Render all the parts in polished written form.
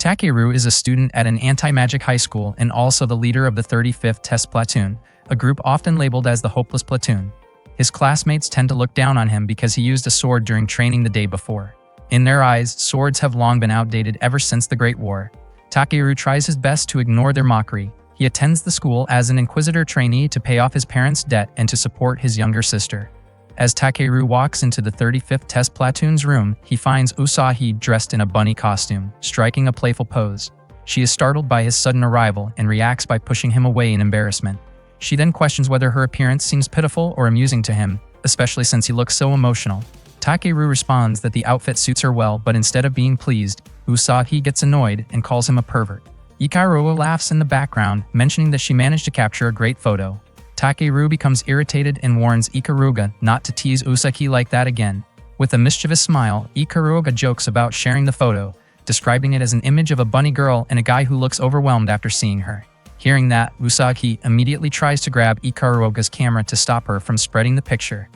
Takeru is a student at an anti-magic high school and also the leader of the 35th Test Platoon, a group often labeled as the Hopeless Platoon. His classmates tend to look down on him because he used a sword during training the day before. In their eyes, swords have long been outdated ever since the Great War. Takeru tries his best to ignore their mockery. He attends the school as an Inquisitor trainee to pay off his parents' debt and to support his younger sister. As Takeru walks into the 35th Test Platoon's room, he finds Usagi dressed in a bunny costume, striking a playful pose. She is startled by his sudden arrival and reacts by pushing him away in embarrassment. She then questions whether her appearance seems pitiful or amusing to him, especially since he looks so emotional. Takeru responds that the outfit suits her well, but instead of being pleased, Usagi gets annoyed and calls him a pervert. Ikaruga laughs in the background, mentioning that she managed to capture a great photo. Takeru becomes irritated and warns Ikaruga not to tease Usagi like that again. With a mischievous smile, Ikaruga jokes about sharing the photo, describing it as an image of a bunny girl and a guy who looks overwhelmed after seeing her. Hearing that, Usagi immediately tries to grab Ikaruga's camera to stop her from spreading the picture.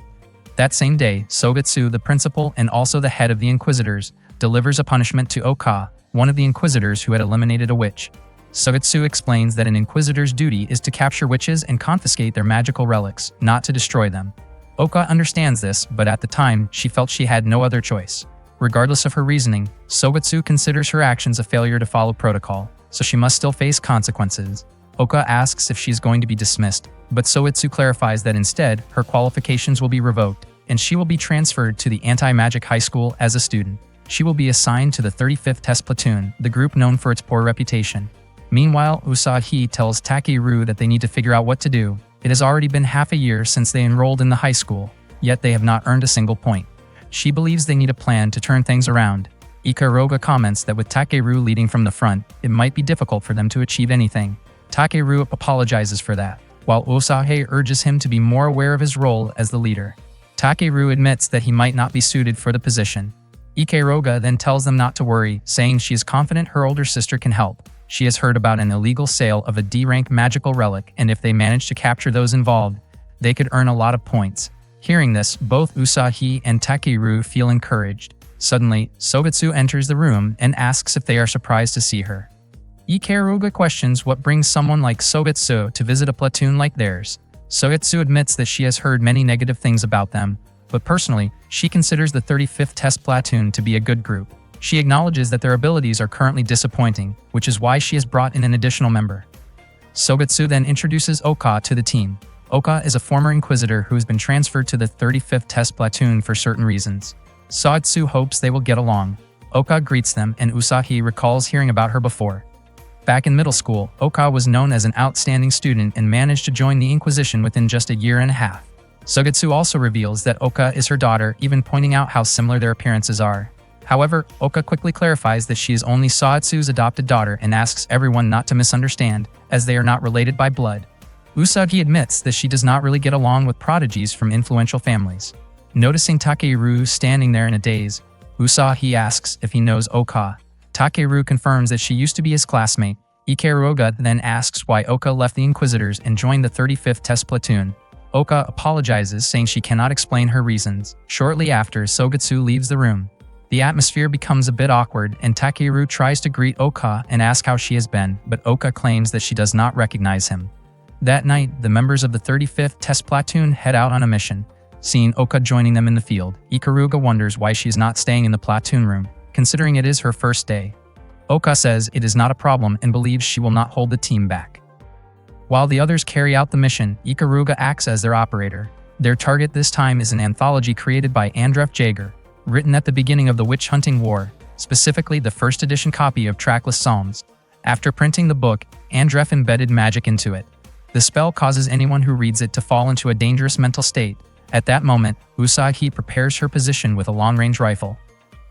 That same day, Sogetsu, the principal and also the head of the Inquisitors, delivers a punishment to Oka, one of the Inquisitors who had eliminated a witch. Sogetsu explains that an Inquisitor's duty is to capture witches and confiscate their magical relics, not to destroy them. Oka understands this, but at the time, she felt she had no other choice. Regardless of her reasoning, Sogetsu considers her actions a failure to follow protocol, so she must still face consequences. Oka asks if she's going to be dismissed, but Sogetsu clarifies that instead, her qualifications will be revoked, and she will be transferred to the anti-magic high school as a student. She will be assigned to the 35th Test Platoon, the group known for its poor reputation. Meanwhile, Usagi tells Takeru that they need to figure out what to do. It has already been half a year since they enrolled in the high school, yet they have not earned a single point. She believes they need a plan to turn things around. Ikaruga comments that with Takeru leading from the front, it might be difficult for them to achieve anything. Takeru apologizes for that, while Usagi urges him to be more aware of his role as the leader. Takeru admits that he might not be suited for the position. Ikaruga then tells them not to worry, saying she is confident her older sister can help. She has heard about an illegal sale of a D-rank magical relic, and if they manage to capture those involved, they could earn a lot of points. Hearing this, both Usagi and Takeru feel encouraged. Suddenly, Sogetsu enters the room and asks if they are surprised to see her. Ikaruga questions what brings someone like Sogetsu to visit a platoon like theirs. Sogetsu admits that she has heard many negative things about them, but personally, she considers the 35th Test Platoon to be a good group. She acknowledges that their abilities are currently disappointing, which is why she has brought in an additional member. Sogetsu then introduces Oka to the team. Oka is a former Inquisitor who has been transferred to the 35th Test Platoon for certain reasons. Sogetsu hopes they will get along. Oka greets them and Usagi recalls hearing about her before. Back in middle school, Oka was known as an outstanding student and managed to join the Inquisition within just a year and a half. Sogetsu also reveals that Oka is her daughter, even pointing out how similar their appearances are. However, Oka quickly clarifies that she is only Sogetsu's adopted daughter and asks everyone not to misunderstand, as they are not related by blood. Usagi admits that she does not really get along with prodigies from influential families. Noticing Takeru standing there in a daze, Usagi asks if he knows Oka. Takeru confirms that she used to be his classmate. Ikaruga then asks why Oka left the Inquisitors and joined the 35th Test Platoon. Oka apologizes, saying she cannot explain her reasons. Shortly after, Sogetsu leaves the room. The atmosphere becomes a bit awkward, and Takeru tries to greet Oka and ask how she has been, but Oka claims that she does not recognize him. That night, the members of the 35th Test Platoon head out on a mission. Seeing Oka joining them in the field, Ikaruga wonders why she is not staying in the platoon room, considering it is her first day. Oka says it is not a problem and believes she will not hold the team back. While the others carry out the mission, Ikaruga acts as their operator. Their target this time is an anthology created by Andref Jaeger, written at the beginning of the Witch Hunting War, specifically the first edition copy of Trackless Psalms. After printing the book, Andref embedded magic into it. The spell causes anyone who reads it to fall into a dangerous mental state. At that moment, Usagi prepares her position with a long-range rifle.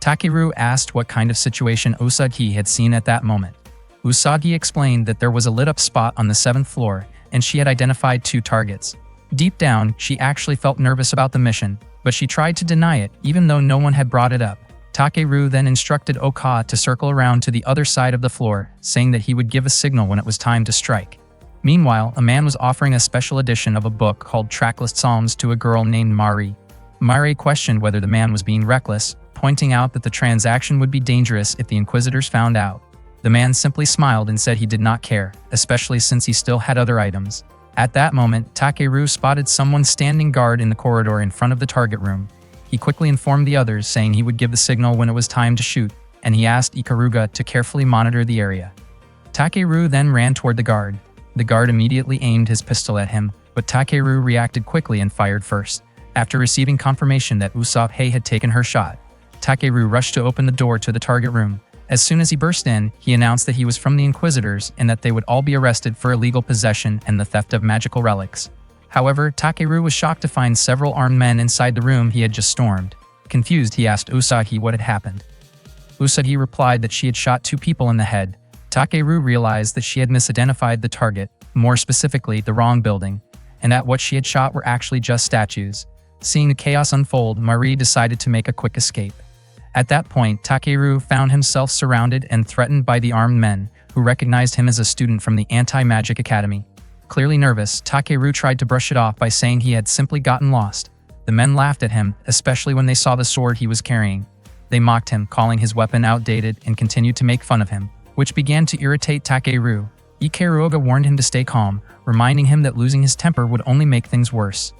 Takeru asked what kind of situation Usagi had seen at that moment. Usagi explained that there was a lit-up spot on the 7th floor, and she had identified 2 targets. Deep down, she actually felt nervous about the mission, but she tried to deny it, even though no one had brought it up. Takeru then instructed Oka to circle around to the other side of the floor, saying that he would give a signal when it was time to strike. Meanwhile, a man was offering a special edition of a book called Trackless Psalms to a girl named Mari. Mari questioned whether the man was being reckless, pointing out that the transaction would be dangerous if the Inquisitors found out. The man simply smiled and said he did not care, especially since he still had other items. At that moment, Takeru spotted someone standing guard in the corridor in front of the target room. He quickly informed the others, saying he would give the signal when it was time to shoot, and he asked Ikaruga to carefully monitor the area. Takeru then ran toward the guard. The guard immediately aimed his pistol at him, but Takeru reacted quickly and fired first. After receiving confirmation that Usopp had taken her shot, Takeru rushed to open the door to the target room. As soon as he burst in, he announced that he was from the Inquisitors and that they would all be arrested for illegal possession and the theft of magical relics. However, Takeru was shocked to find several armed men inside the room he had just stormed. Confused, he asked Usagi what had happened. Usagi replied that she had shot 2 people in the head. Takeru realized that she had misidentified the target, more specifically the wrong building, and that what she had shot were actually just statues. Seeing the chaos unfold, Marie decided to make a quick escape. At that point, Takeru found himself surrounded and threatened by the armed men, who recognized him as a student from the Anti-Magic Academy. Clearly nervous, Takeru tried to brush it off by saying he had simply gotten lost. The men laughed at him, especially when they saw the sword he was carrying. They mocked him, calling his weapon outdated, and continued to make fun of him, which began to irritate Takeru. Ikaruga warned him to stay calm, reminding him that losing his temper would only make things worse.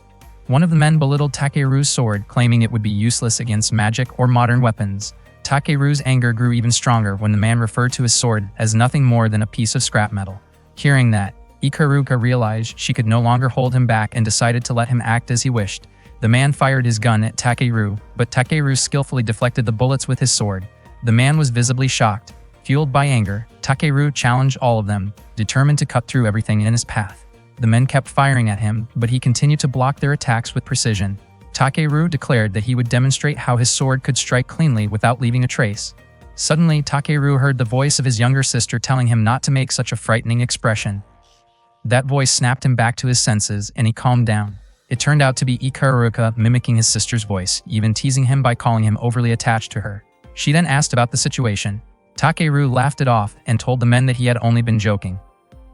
One of the men belittled Takeru's sword, claiming it would be useless against magic or modern weapons. Takeru's anger grew even stronger when the man referred to his sword as nothing more than a piece of scrap metal. Hearing that, Ikaruga realized she could no longer hold him back and decided to let him act as he wished. The man fired his gun at Takeru, but Takeru skillfully deflected the bullets with his sword. The man was visibly shocked. Fueled by anger, Takeru challenged all of them, determined to cut through everything in his path. The men kept firing at him, but he continued to block their attacks with precision. Takeru declared that he would demonstrate how his sword could strike cleanly without leaving a trace. Suddenly, Takeru heard the voice of his younger sister telling him not to make such a frightening expression. That voice snapped him back to his senses, and he calmed down. It turned out to be Ikaruga mimicking his sister's voice, even teasing him by calling him overly attached to her. She then asked about the situation. Takeru laughed it off and told the men that he had only been joking.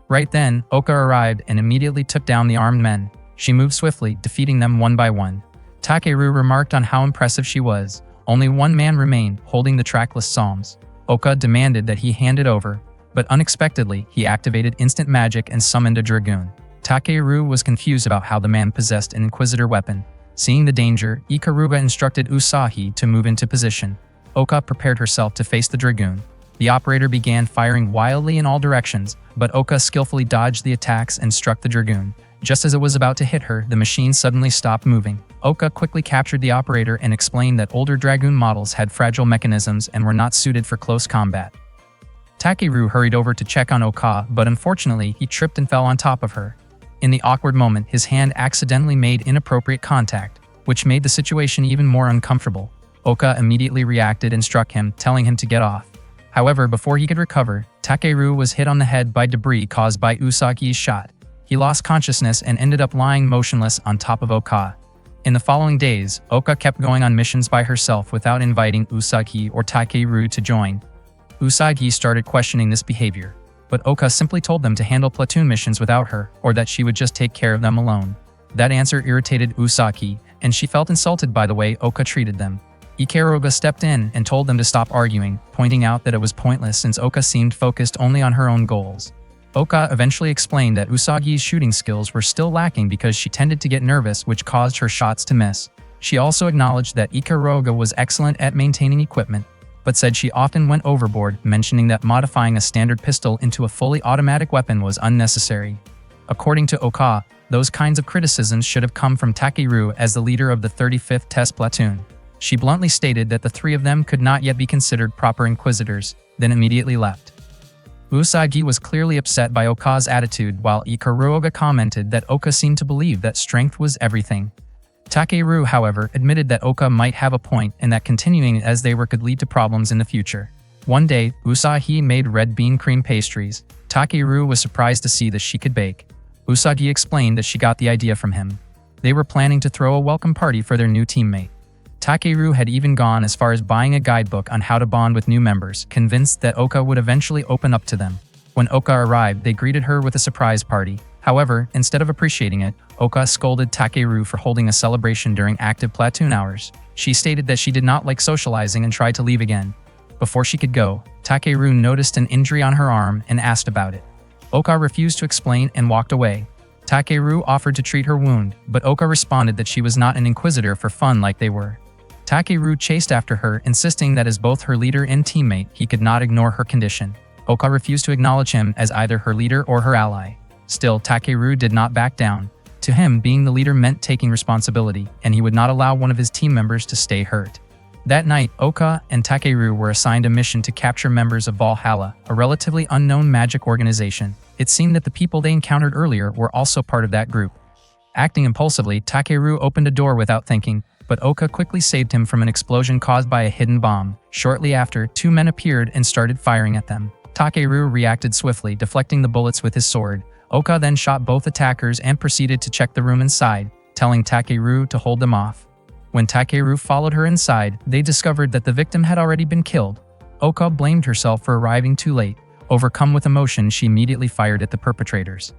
Right then, Oka arrived and immediately took down the armed men. She moved swiftly, defeating them one by one. Takeru remarked on how impressive she was. Only one man remained, holding the trackless psalms. Oka demanded that he hand it over, but unexpectedly, he activated instant magic and summoned a dragoon. Takeru was confused about how the man possessed an Inquisitor weapon. Seeing the danger, Ikaruga instructed Usagi to move into position. Oka prepared herself to face the dragoon. The operator began firing wildly in all directions, but Oka skillfully dodged the attacks and struck the dragoon. Just as it was about to hit her, the machine suddenly stopped moving. Oka quickly captured the operator and explained that older dragoon models had fragile mechanisms and were not suited for close combat. Takeru hurried over to check on Oka, but unfortunately, he tripped and fell on top of her. In the awkward moment, his hand accidentally made inappropriate contact, which made the situation even more uncomfortable. Oka immediately reacted and struck him, telling him to get off. However, before he could recover, Takeru was hit on the head by debris caused by Usagi's shot. He lost consciousness and ended up lying motionless on top of Oka. In the following days, Oka kept going on missions by herself without inviting Usagi or Takeru to join. Usagi started questioning this behavior, but Oka simply told them to handle platoon missions without her, or that she would just take care of them alone. That answer irritated Usagi, and she felt insulted by the way Oka treated them. Ikaruga stepped in and told them to stop arguing, pointing out that it was pointless since Oka seemed focused only on her own goals. Oka eventually explained that Usagi's shooting skills were still lacking because she tended to get nervous, which caused her shots to miss. She also acknowledged that Ikaruga was excellent at maintaining equipment, but said she often went overboard, mentioning that modifying a standard pistol into a fully automatic weapon was unnecessary. According to Oka, those kinds of criticisms should have come from Takeru as the leader of the 35th Test Platoon. She bluntly stated that the 3 of them could not yet be considered proper Inquisitors, then immediately left. Usagi was clearly upset by Oka's attitude, while Ikaruga commented that Oka seemed to believe that strength was everything. Takeru, however, admitted that Oka might have a point and that continuing as they were could lead to problems in the future. One day, Usagi made red bean cream pastries. Takeru was surprised to see that she could bake. Usagi explained that she got the idea from him. They were planning to throw a welcome party for their new teammate. Takeru had even gone as far as buying a guidebook on how to bond with new members, convinced that Oka would eventually open up to them. When Oka arrived, they greeted her with a surprise party. However, instead of appreciating it, Oka scolded Takeru for holding a celebration during active platoon hours. She stated that she did not like socializing and tried to leave again. Before she could go, Takeru noticed an injury on her arm and asked about it. Oka refused to explain and walked away. Takeru offered to treat her wound, but Oka responded that she was not an inquisitor for fun like they were. Takeru chased after her, insisting that as both her leader and teammate, he could not ignore her condition. Oka refused to acknowledge him as either her leader or her ally. Still, Takeru did not back down. To him, being the leader meant taking responsibility, and he would not allow one of his team members to stay hurt. That night, Oka and Takeru were assigned a mission to capture members of Valhalla, a relatively unknown magic organization. It seemed that the people they encountered earlier were also part of that group. Acting impulsively, Takeru opened a door without thinking, but Oka quickly saved him from an explosion caused by a hidden bomb. Shortly after, two men appeared and started firing at them. Takeru reacted swiftly, deflecting the bullets with his sword. Oka then shot both attackers and proceeded to check the room inside, telling Takeru to hold them off. When Takeru followed her inside, they discovered that the victim had already been killed. Oka blamed herself for arriving too late. Overcome with emotion, she immediately fired at the perpetrators.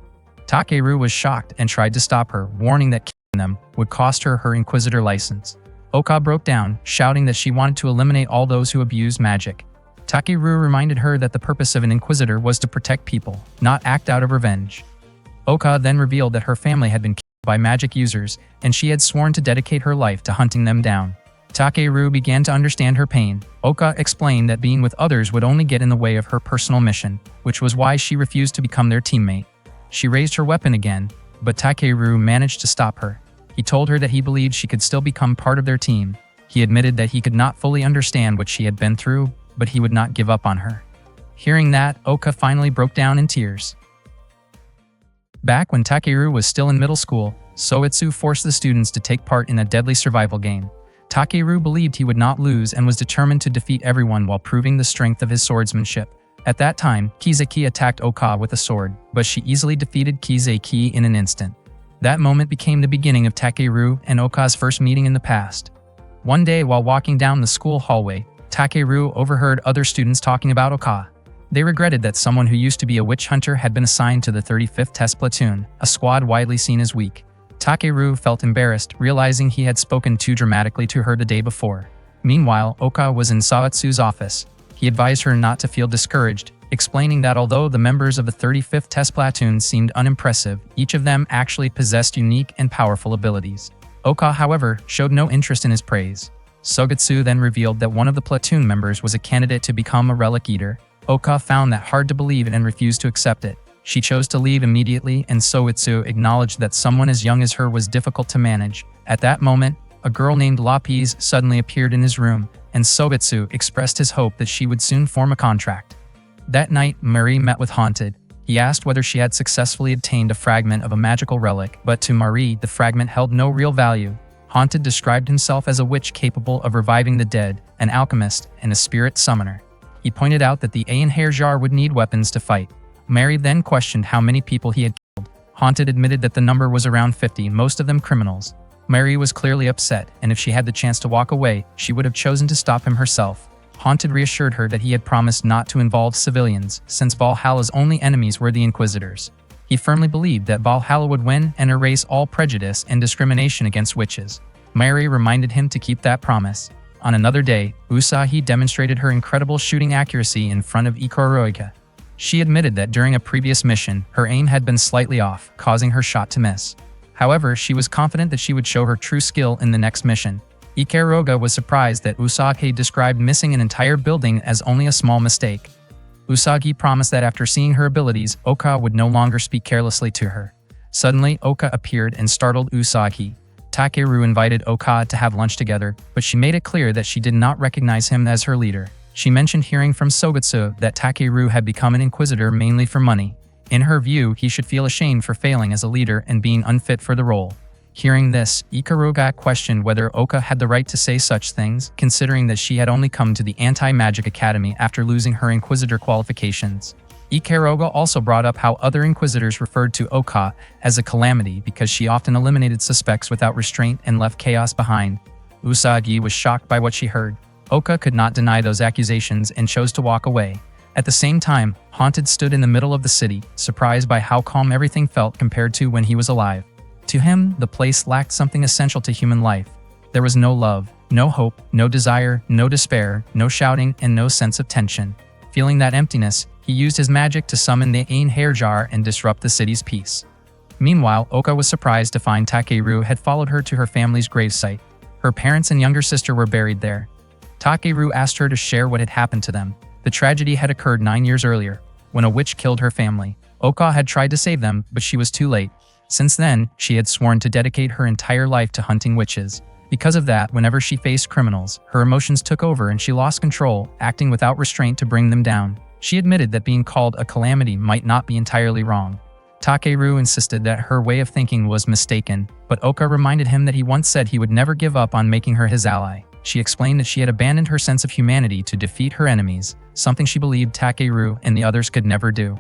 Takeru was shocked and tried to stop her, warning that killing them would cost her her Inquisitor license. Oka broke down, shouting that she wanted to eliminate all those who abused magic. Takeru reminded her that the purpose of an Inquisitor was to protect people, not act out of revenge. Oka then revealed that her family had been killed by magic users, and she had sworn to dedicate her life to hunting them down. Takeru began to understand her pain. Oka explained that being with others would only get in the way of her personal mission, which was why she refused to become their teammate. She raised her weapon again, but Takeru managed to stop her. He told her that he believed she could still become part of their team. He admitted that he could not fully understand what she had been through, but he would not give up on her. Hearing that, Oka finally broke down in tears. Back when Takeru was still in middle school, Soitsu forced the students to take part in a deadly survival game. Takeru believed he would not lose and was determined to defeat everyone while proving the strength of his swordsmanship. At that time, Kizaki attacked Oka with a sword, but she easily defeated Kizaki in an instant. That moment became the beginning of Takeru and Oka's first meeting in the past. One day while walking down the school hallway, Takeru overheard other students talking about Oka. They regretted that someone who used to be a witch hunter had been assigned to the 35th Test Platoon, a squad widely seen as weak. Takeru felt embarrassed, realizing he had spoken too dramatically to her the day before. Meanwhile, Oka was in Soitsu's office. He advised her not to feel discouraged, explaining that although the members of the 35th Test Platoon seemed unimpressive, each of them actually possessed unique and powerful abilities. Oka, however, showed no interest in his praise. Sogetsu then revealed that one of the platoon members was a candidate to become a relic eater. Oka found that hard to believe and refused to accept it. She chose to leave immediately, and Soitsu acknowledged that someone as young as her was difficult to manage. At that moment, a girl named Lapis suddenly appeared in his room, and Sogetsu expressed his hope that she would soon form a contract. That night, Marie met with Haunted. He asked whether she had successfully obtained a fragment of a magical relic, but to Marie, the fragment held no real value. Haunted described himself as a witch capable of reviving the dead, an alchemist, and a spirit summoner. He pointed out that the Einherjar would need weapons to fight. Mary then questioned how many people he had killed. Haunted admitted that the number was around 50, most of them criminals. Mary was clearly upset, and if she had the chance to walk away, she would have chosen to stop him herself. Haunted reassured her that he had promised not to involve civilians, since Valhalla's only enemies were the Inquisitors. He firmly believed that Valhalla would win and erase all prejudice and discrimination against witches. Mary reminded him to keep that promise. On another day, Usagi demonstrated her incredible shooting accuracy in front of Ikuruga. She admitted that during a previous mission, her aim had been slightly off, causing her shot to miss. However, she was confident that she would show her true skill in the next mission. Ikuruga was surprised that Usagi described missing an entire building as only a small mistake. Usagi promised that after seeing her abilities, Oka would no longer speak carelessly to her. Suddenly, Oka appeared and startled Usagi. Takeru invited Oka to have lunch together, but she made it clear that she did not recognize him as her leader. She mentioned hearing from Sogetsu that Takeru had become an Inquisitor mainly for money. In her view, he should feel ashamed for failing as a leader and being unfit for the role. Hearing this, Ikuruga questioned whether Oka had the right to say such things, considering that she had only come to the Anti-Magic Academy after losing her Inquisitor qualifications. Ikuruga also brought up how other Inquisitors referred to Oka as a calamity because she often eliminated suspects without restraint and left chaos behind. Usagi was shocked by what she heard. Oka could not deny those accusations and chose to walk away. At the same time, Haunted stood in the middle of the city, surprised by how calm everything felt compared to when he was alive. To him, the place lacked something essential to human life. There was no love, no hope, no desire, no despair, no shouting, and no sense of tension. Feeling that emptiness, he used his magic to summon the Einherjar and disrupt the city's peace. Meanwhile, Oka was surprised to find Takeru had followed her to her family's gravesite. Her parents and younger sister were buried there. Takeru asked her to share what had happened to them. The tragedy had occurred 9 years earlier, when a witch killed her family. Oka had tried to save them, but she was too late. Since then, she had sworn to dedicate her entire life to hunting witches. Because of that, whenever she faced criminals, her emotions took over and she lost control, acting without restraint to bring them down. She admitted that being called a calamity might not be entirely wrong. Takeru insisted that her way of thinking was mistaken, but Oka reminded him that he once said he would never give up on making her his ally. She explained that she had abandoned her sense of humanity to defeat her enemies, something she believed Takeru and the others could never do.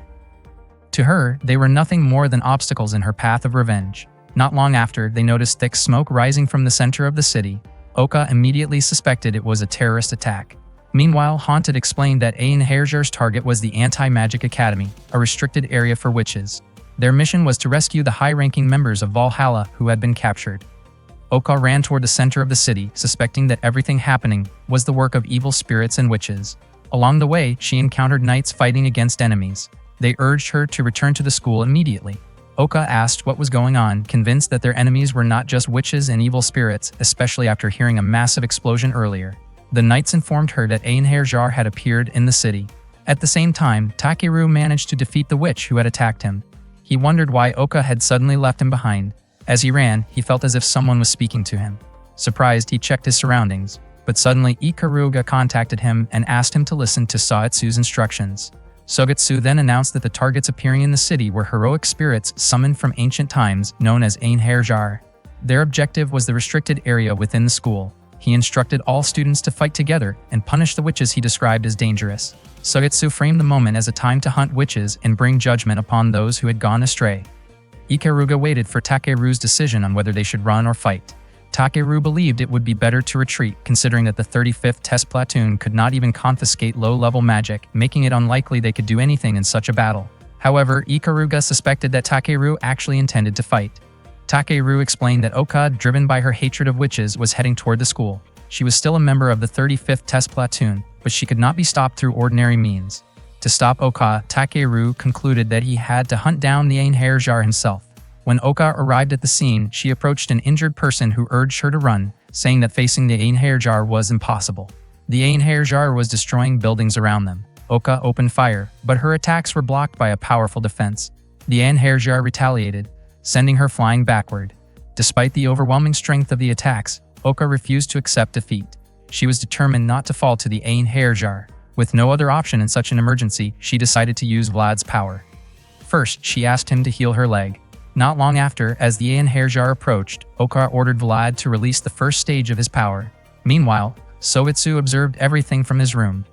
To her, they were nothing more than obstacles in her path of revenge. Not long after, they noticed thick smoke rising from the center of the city. Oka immediately suspected it was a terrorist attack. Meanwhile, Haunted explained that Einherjar's target was the Anti-Magic Academy, a restricted area for witches. Their mission was to rescue the high-ranking members of Valhalla who had been captured. Oka ran toward the center of the city, suspecting that everything happening was the work of evil spirits and witches. Along the way, she encountered knights fighting against enemies. They urged her to return to the school immediately. Oka asked what was going on, convinced that their enemies were not just witches and evil spirits, especially after hearing a massive explosion earlier. The knights informed her that Einherjar had appeared in the city. At the same time, Takeru managed to defeat the witch who had attacked him. He wondered why Oka had suddenly left him behind. As he ran, he felt as if someone was speaking to him. Surprised, he checked his surroundings, but suddenly Ikaruga contacted him and asked him to listen to Sogetsu's instructions. Sogetsu then announced that the targets appearing in the city were heroic spirits summoned from ancient times, known as Einherjar. Their objective was the restricted area within the school. He instructed all students to fight together and punish the witches he described as dangerous. Sogetsu framed the moment as a time to hunt witches and bring judgment upon those who had gone astray. Ikaruga waited for Takeru's decision on whether they should run or fight. Takeru believed it would be better to retreat, considering that the 35th Test Platoon could not even confiscate low-level magic, making it unlikely they could do anything in such a battle. However, Ikaruga suspected that Takeru actually intended to fight. Takeru explained that Oka, driven by her hatred of witches, was heading toward the school. She was still a member of the 35th Test Platoon, but she could not be stopped through ordinary means. To stop Oka, Takeru concluded that he had to hunt down the Einherjar himself. When Oka arrived at the scene, she approached an injured person who urged her to run, saying that facing the Einherjar was impossible. The Einherjar was destroying buildings around them. Oka opened fire, but her attacks were blocked by a powerful defense. The Einherjar retaliated, sending her flying backward. Despite the overwhelming strength of the attacks, Oka refused to accept defeat. She was determined not to fall to the Einherjar. With no other option in such an emergency, she decided to use Vlad's power. First, she asked him to heal her leg. Not long after, as the Einherjar approached, Oka ordered Vlad to release the first stage of his power. Meanwhile, Sogetsu observed everything from his room.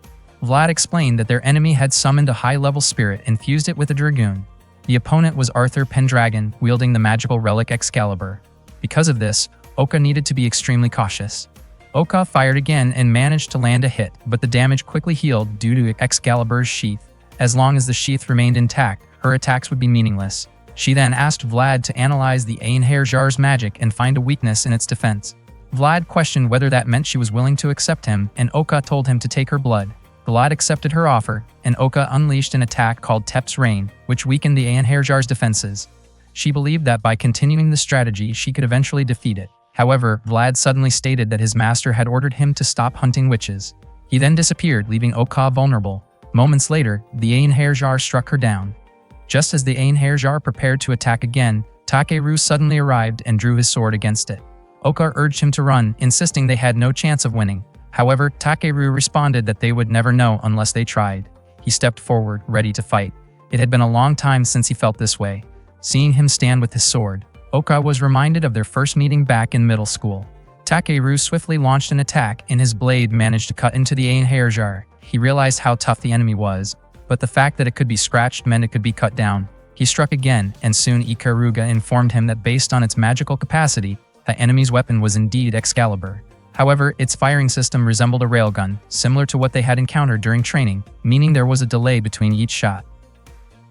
Vlad explained that their enemy had summoned a high-level spirit and fused it with a dragoon. The opponent was Arthur Pendragon, wielding the magical relic Excalibur. Because of this, Oka needed to be extremely cautious. Oka fired again and managed to land a hit, but the damage quickly healed due to Excalibur's sheath. As long as the sheath remained intact, her attacks would be meaningless. She then asked Vlad to analyze the Einherjar's magic and find a weakness in its defense. Vlad questioned whether that meant she was willing to accept him, and Oka told him to take her blood. Vlad accepted her offer, and Oka unleashed an attack called Tep's Rain, which weakened the Einherjar's defenses. She believed that by continuing the strategy, she could eventually defeat it. However, Vlad suddenly stated that his master had ordered him to stop hunting witches. He then disappeared, leaving Oka vulnerable. Moments later, the Einherjar struck her down. Just as the Einherjar prepared to attack again, Takeru suddenly arrived and drew his sword against it. Oka urged him to run, insisting they had no chance of winning. However, Takeru responded that they would never know unless they tried. He stepped forward, ready to fight. It had been a long time since he felt this way. Seeing him stand with his sword, Oka was reminded of their first meeting back in middle school. Takeru swiftly launched an attack, and his blade managed to cut into the Einherjar. He realized how tough the enemy was, but the fact that it could be scratched meant it could be cut down. He struck again, and soon Ikaruga informed him that based on its magical capacity, the enemy's weapon was indeed Excalibur. However, its firing system resembled a railgun, similar to what they had encountered during training, meaning there was a delay between each shot.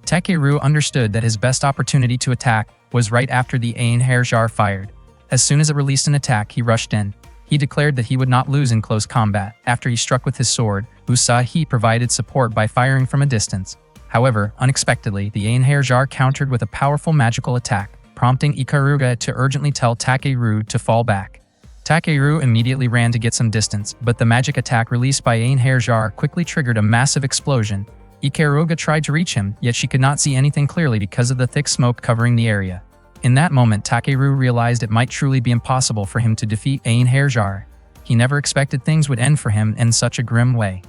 Takeru understood that his best opportunity to attack was right after the Einherjar fired. As soon as it released an attack, he rushed in. He declared that he would not lose in close combat. After he struck with his sword, Usagi provided support by firing from a distance. However, unexpectedly, the Einherjar countered with a powerful magical attack, prompting Ikaruga to urgently tell Takeru to fall back. Takeru immediately ran to get some distance, but the magic attack released by Einherjar quickly triggered a massive explosion. Ikaruga tried to reach him, yet she could not see anything clearly because of the thick smoke covering the area. In that moment, Takeru realized it might truly be impossible for him to defeat Einherjar. He never expected things would end for him in such a grim way.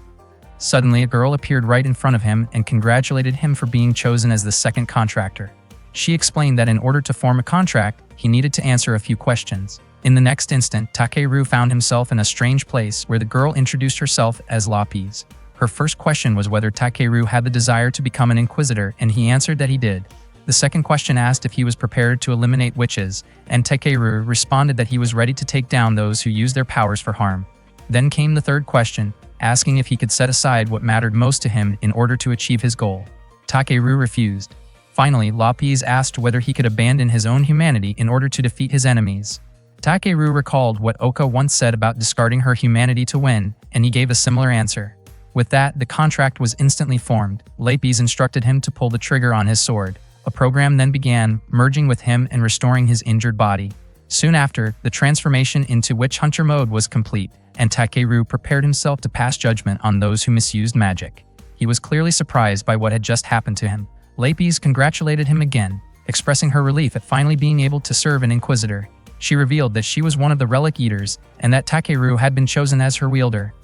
Suddenly, a girl appeared right in front of him and congratulated him for being chosen as the second contractor. She explained that in order to form a contract, he needed to answer a few questions. In the next instant, Takeru found himself in a strange place where the girl introduced herself as Lapis. Her first question was whether Takeru had the desire to become an inquisitor, and he answered that he did. The second question asked if he was prepared to eliminate witches, and Takeru responded that he was ready to take down those who use their powers for harm. Then came the third question, asking if he could set aside what mattered most to him in order to achieve his goal. Takeru refused. Finally, Lapis asked whether he could abandon his own humanity in order to defeat his enemies. Takeru recalled what Oka once said about discarding her humanity to win, and he gave a similar answer. With that, the contract was instantly formed. Lapis instructed him to pull the trigger on his sword. A program then began, merging with him and restoring his injured body. Soon after, the transformation into Witch Hunter mode was complete, and Takeru prepared himself to pass judgment on those who misused magic. He was clearly surprised by what had just happened to him. Lapis congratulated him again, expressing her relief at finally being able to serve an inquisitor. She revealed that she was one of the relic eaters, and that Takeru had been chosen as her wielder.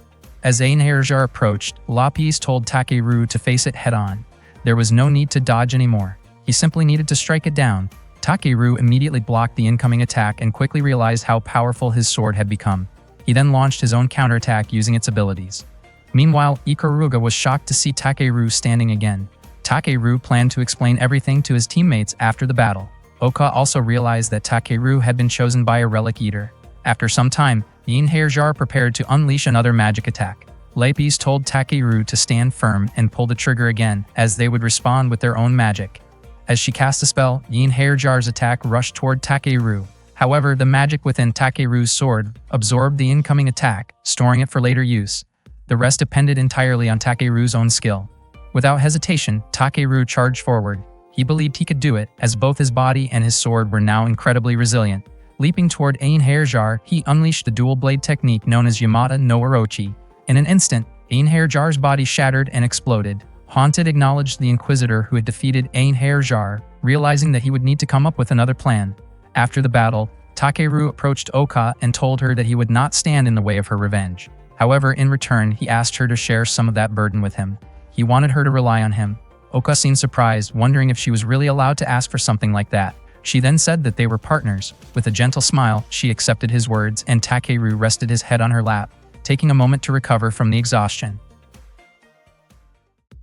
As Einherjar approached, Lapis told Takeru to face it head-on. There was no need to dodge anymore. He simply needed to strike it down. Takeru immediately blocked the incoming attack and quickly realized how powerful his sword had become. He then launched his own counterattack using its abilities. Meanwhile, Ikaruga was shocked to see Takeru standing again. Takeru planned to explain everything to his teammates after the battle. Oka also realized that Takeru had been chosen by a relic eater. After some time, the Einherjar prepared to unleash another magic attack. Lapis told Takeru to stand firm and pull the trigger again, as they would respond with their own magic. As she cast a spell, Einherjar's attack rushed toward Takeru. However, the magic within Takeru's sword absorbed the incoming attack, storing it for later use. The rest depended entirely on Takeru's own skill. Without hesitation, Takeru charged forward. He believed he could do it, as both his body and his sword were now incredibly resilient. Leaping toward Einherjar, he unleashed the dual blade technique known as Yamata no Orochi. In an instant, Einherjar's body shattered and exploded. Haunted acknowledged the Inquisitor who had defeated Einherjar, realizing that he would need to come up with another plan. After the battle, Takeru approached Oka and told her that he would not stand in the way of her revenge. However, in return, he asked her to share some of that burden with him. He wanted her to rely on him. Oka seemed surprised, wondering if she was really allowed to ask for something like that. She then said that they were partners. With a gentle smile, she accepted his words, and Takeru rested his head on her lap, taking a moment to recover from the exhaustion.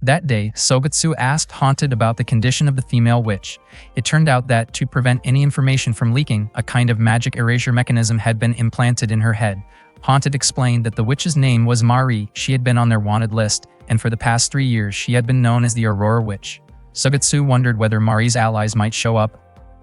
That day, Sogetsu asked Haunted about the condition of the female witch. It turned out that, to prevent any information from leaking, a kind of magic erasure mechanism had been implanted in her head. Haunted explained that the witch's name was Mari. She had been on their wanted list, and for the past 3 years she had been known as the Aurora Witch. Sogetsu wondered whether Mari's allies might show up,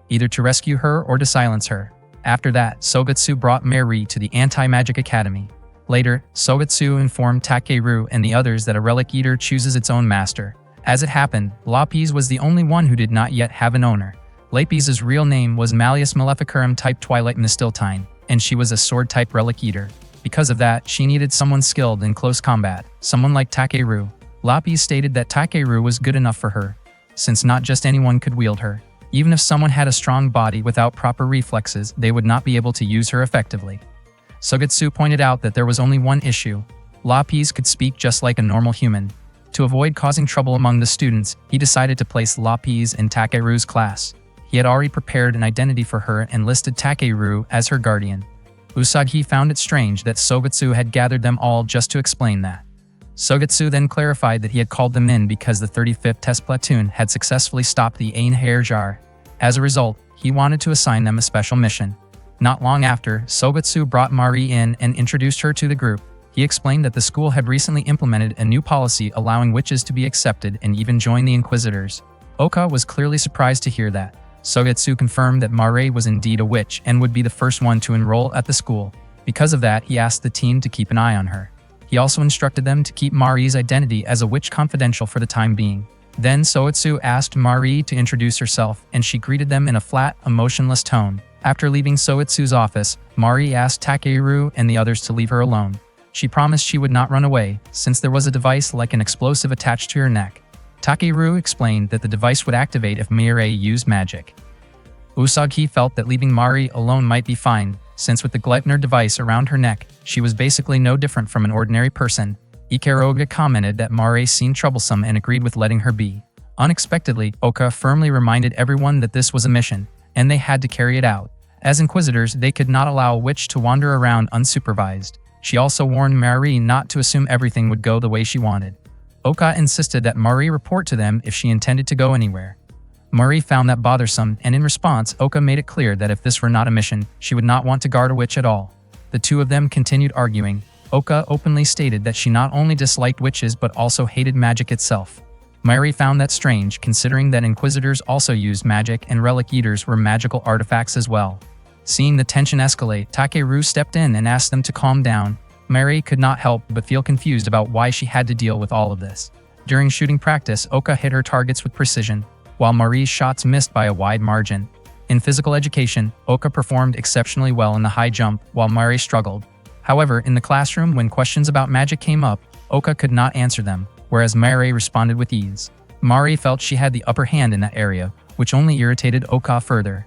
either to rescue her or to silence her. After that, Sogetsu brought Mari to the Anti-Magic Academy. Later, Sogetsu informed Takeru and the others that a relic eater chooses its own master. As it happened, Lapis was the only one who did not yet have an owner. Lapis's real name was Malleus Maleficarum type Twilight Mistiltine, and she was a sword-type relic eater. Because of that, she needed someone skilled in close combat, someone like Takeru. Lapis stated that Takeru was good enough for her, since not just anyone could wield her. Even if someone had a strong body without proper reflexes, they would not be able to use her effectively. Sogetsu pointed out that there was only one issue. Lapis could speak just like a normal human. To avoid causing trouble among the students, he decided to place Lapis in Takeru's class. He had already prepared an identity for her and listed Takeru as her guardian. Usagi found it strange that Sogetsu had gathered them all just to explain that. Sogetsu then clarified that he had called them in because the 35th Test Platoon had successfully stopped the Einherjar. As a result, he wanted to assign them a special mission. Not long after, Sogetsu brought Mari in and introduced her to the group. He explained that the school had recently implemented a new policy allowing witches to be accepted and even join the Inquisitors. Oka was clearly surprised to hear that. Sogetsu confirmed that Mari was indeed a witch and would be the first one to enroll at the school. Because of that, he asked the team to keep an eye on her. He also instructed them to keep Mari's identity as a witch confidential for the time being. Then Soetsu asked Mari to introduce herself, and she greeted them in a flat, emotionless tone. After leaving Soetsu's office, Mari asked Takeru and the others to leave her alone. She promised she would not run away, since there was a device like an explosive attached to her neck. Takeru explained that the device would activate if Mirai used magic. Usagi felt that leaving Mari alone might be fine, since with the Gleipnir device around her neck, she was basically no different from an ordinary person. Ikeruga commented that Mari seemed troublesome and agreed with letting her be. Unexpectedly, Oka firmly reminded everyone that this was a mission, and they had to carry it out. As Inquisitors, they could not allow a witch to wander around unsupervised. She also warned Mari not to assume everything would go the way she wanted. Oka insisted that Mari report to them if she intended to go anywhere. Mari found that bothersome, and in response, Oka made it clear that if this were not a mission, she would not want to guard a witch at all. The two of them continued arguing. Oka openly stated that she not only disliked witches but also hated magic itself. Mari found that strange, considering that Inquisitors also used magic and Relic Eaters were magical artifacts as well. Seeing the tension escalate, Takeru stepped in and asked them to calm down. Mari could not help but feel confused about why she had to deal with all of this. During shooting practice, Oka hit her targets with precision, while Mari's shots missed by a wide margin. In physical education, Oka performed exceptionally well in the high jump, while Mari struggled. However, in the classroom, when questions about magic came up, Oka could not answer them, whereas Mari responded with ease. Mari felt she had the upper hand in that area, which only irritated Oka further.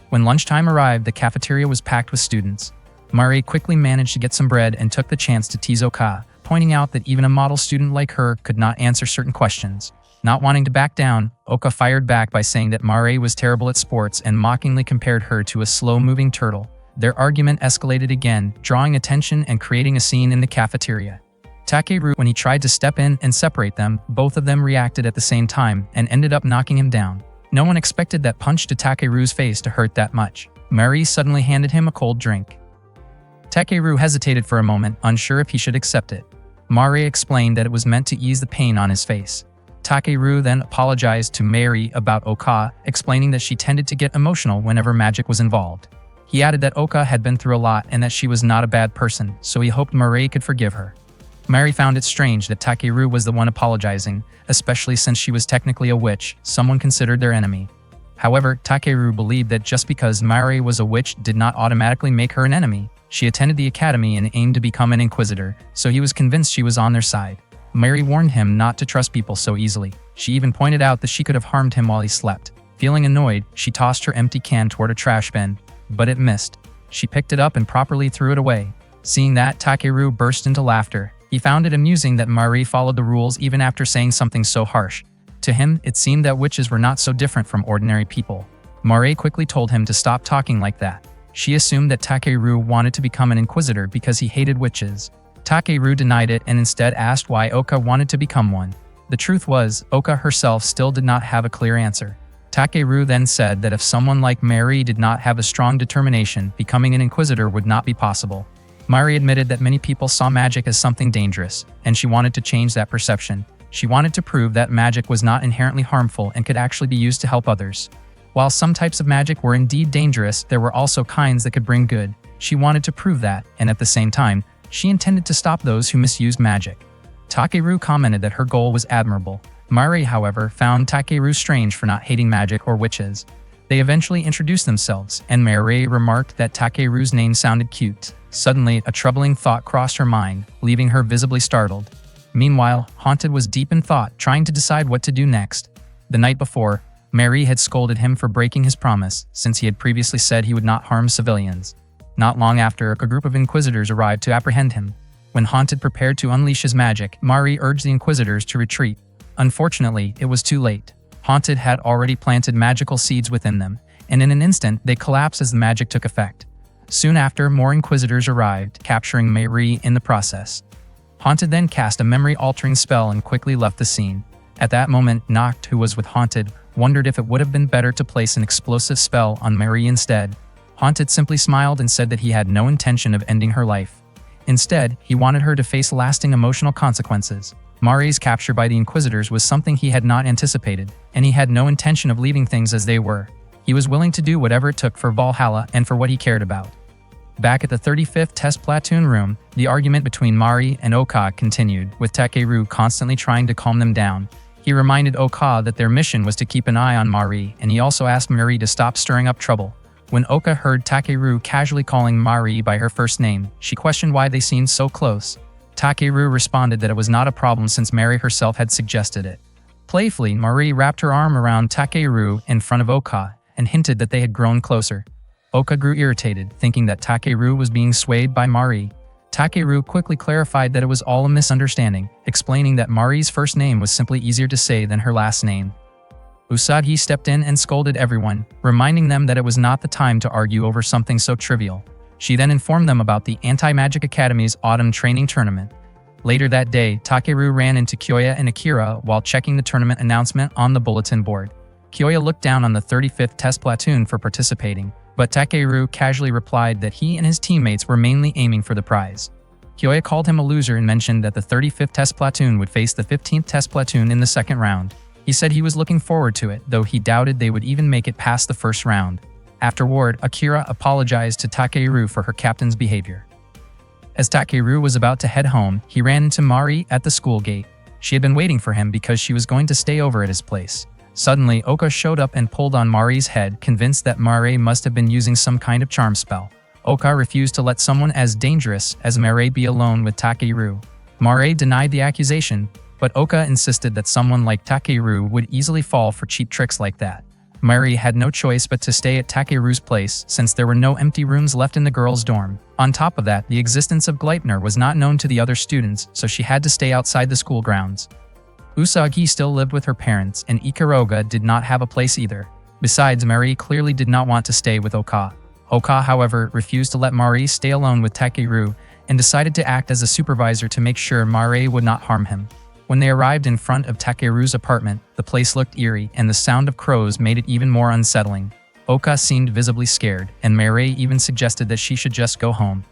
When lunchtime arrived, the cafeteria was packed with students. Mari quickly managed to get some bread and took the chance to tease Oka, pointing out that even a model student like her could not answer certain questions. Not wanting to back down, Oka fired back by saying that Mari was terrible at sports and mockingly compared her to a slow-moving turtle. Their argument escalated again, drawing attention and creating a scene in the cafeteria. Takeru, when he tried to step in and separate them, both of them reacted at the same time and ended up knocking him down. No one expected that punch to Takeru's face to hurt that much. Mari suddenly handed him a cold drink. Takeru hesitated for a moment, unsure if he should accept it. Mari explained that it was meant to ease the pain on his face. Takeru then apologized to Mari about Oka, explaining that she tended to get emotional whenever magic was involved. He added that Oka had been through a lot and that she was not a bad person, so he hoped Mari could forgive her. Mari found it strange that Takeru was the one apologizing, especially since she was technically a witch, someone considered their enemy. However, Takeru believed that just because Mari was a witch did not automatically make her an enemy. She attended the academy and aimed to become an Inquisitor, so he was convinced she was on their side. Mari warned him not to trust people so easily. She even pointed out that she could have harmed him while he slept. Feeling annoyed, she tossed her empty can toward a trash bin, but it missed. She picked it up and properly threw it away. Seeing that, Takeru burst into laughter. He found it amusing that Mari followed the rules even after saying something so harsh. To him, it seemed that witches were not so different from ordinary people. Mari quickly told him to stop talking like that. She assumed that Takeru wanted to become an Inquisitor because he hated witches. Takeru denied it and instead asked why Oka wanted to become one. The truth was, Oka herself still did not have a clear answer. Takeru then said that if someone like Mari did not have a strong determination, becoming an Inquisitor would not be possible. Mari admitted that many people saw magic as something dangerous, and she wanted to change that perception. She wanted to prove that magic was not inherently harmful and could actually be used to help others. While some types of magic were indeed dangerous, there were also kinds that could bring good. She wanted to prove that, and at the same time, she intended to stop those who misused magic. Takeru commented that her goal was admirable. Mari, however, found Takeru strange for not hating magic or witches. They eventually introduced themselves, and Mari remarked that Takeru's name sounded cute. Suddenly, a troubling thought crossed her mind, leaving her visibly startled. Meanwhile, Haunted was deep in thought, trying to decide what to do next. The night before, Mari had scolded him for breaking his promise, since he had previously said he would not harm civilians. Not long after, a group of Inquisitors arrived to apprehend him. When Haunted prepared to unleash his magic, Mari urged the Inquisitors to retreat. Unfortunately, it was too late. Haunted had already planted magical seeds within them, and in an instant, they collapsed as the magic took effect. Soon after, more Inquisitors arrived, capturing Mari in the process. Haunted then cast a memory-altering spell and quickly left the scene. At that moment, Noct, who was with Haunted, wondered if it would have been better to place an explosive spell on Mari instead. Haunted simply smiled and said that he had no intention of ending her life. Instead, he wanted her to face lasting emotional consequences. Mari's capture by the Inquisitors was something he had not anticipated, and he had no intention of leaving things as they were. He was willing to do whatever it took for Valhalla and for what he cared about. Back at the 35th Test Platoon room, the argument between Mari and Oka continued, with Takeru constantly trying to calm them down. He reminded Oka that their mission was to keep an eye on Mari, and he also asked Mari to stop stirring up trouble. When Oka heard Takeru casually calling Mari by her first name, she questioned why they seemed so close. Takeru responded that it was not a problem since Mari herself had suggested it. Playfully, Mari wrapped her arm around Takeru in front of Oka and hinted that they had grown closer. Oka grew irritated, thinking that Takeru was being swayed by Mari. Takeru quickly clarified that it was all a misunderstanding, explaining that Mari's first name was simply easier to say than her last name. Usagi stepped in and scolded everyone, reminding them that it was not the time to argue over something so trivial. She then informed them about the Anti-Magic Academy's autumn training tournament. Later that day, Takeru ran into Kyoya and Akira while checking the tournament announcement on the bulletin board. Kyoya looked down on the 35th Test Platoon for participating, but Takeru casually replied that he and his teammates were mainly aiming for the prize. Kyoya called him a loser and mentioned that the 35th Test Platoon would face the 15th Test Platoon in the second round. He said he was looking forward to it, though he doubted they would even make it past the first round. Afterward, Akira apologized to Takeru for her captain's behavior. As Takeru was about to head home, he ran into Mari at the school gate. She had been waiting for him because she was going to stay over at his place. Suddenly, Oka showed up and pulled on Mari's head, convinced that Mari must have been using some kind of charm spell. Oka refused to let someone as dangerous as Mari be alone with Takeru. Mari denied the accusation, but Oka insisted that someone like Takeru would easily fall for cheap tricks like that. Mari had no choice but to stay at Takeru's place since there were no empty rooms left in the girls' dorm. On top of that, the existence of Gleipnir was not known to the other students, so she had to stay outside the school grounds. Usagi still lived with her parents, and Ikaruga did not have a place either. Besides, Mari clearly did not want to stay with Oka. Oka, however, refused to let Mari stay alone with Takeru and decided to act as a supervisor to make sure Mari would not harm him. When they arrived in front of Takeru's apartment, the place looked eerie and the sound of crows made it even more unsettling. Oka seemed visibly scared, and Mari even suggested that she should just go home.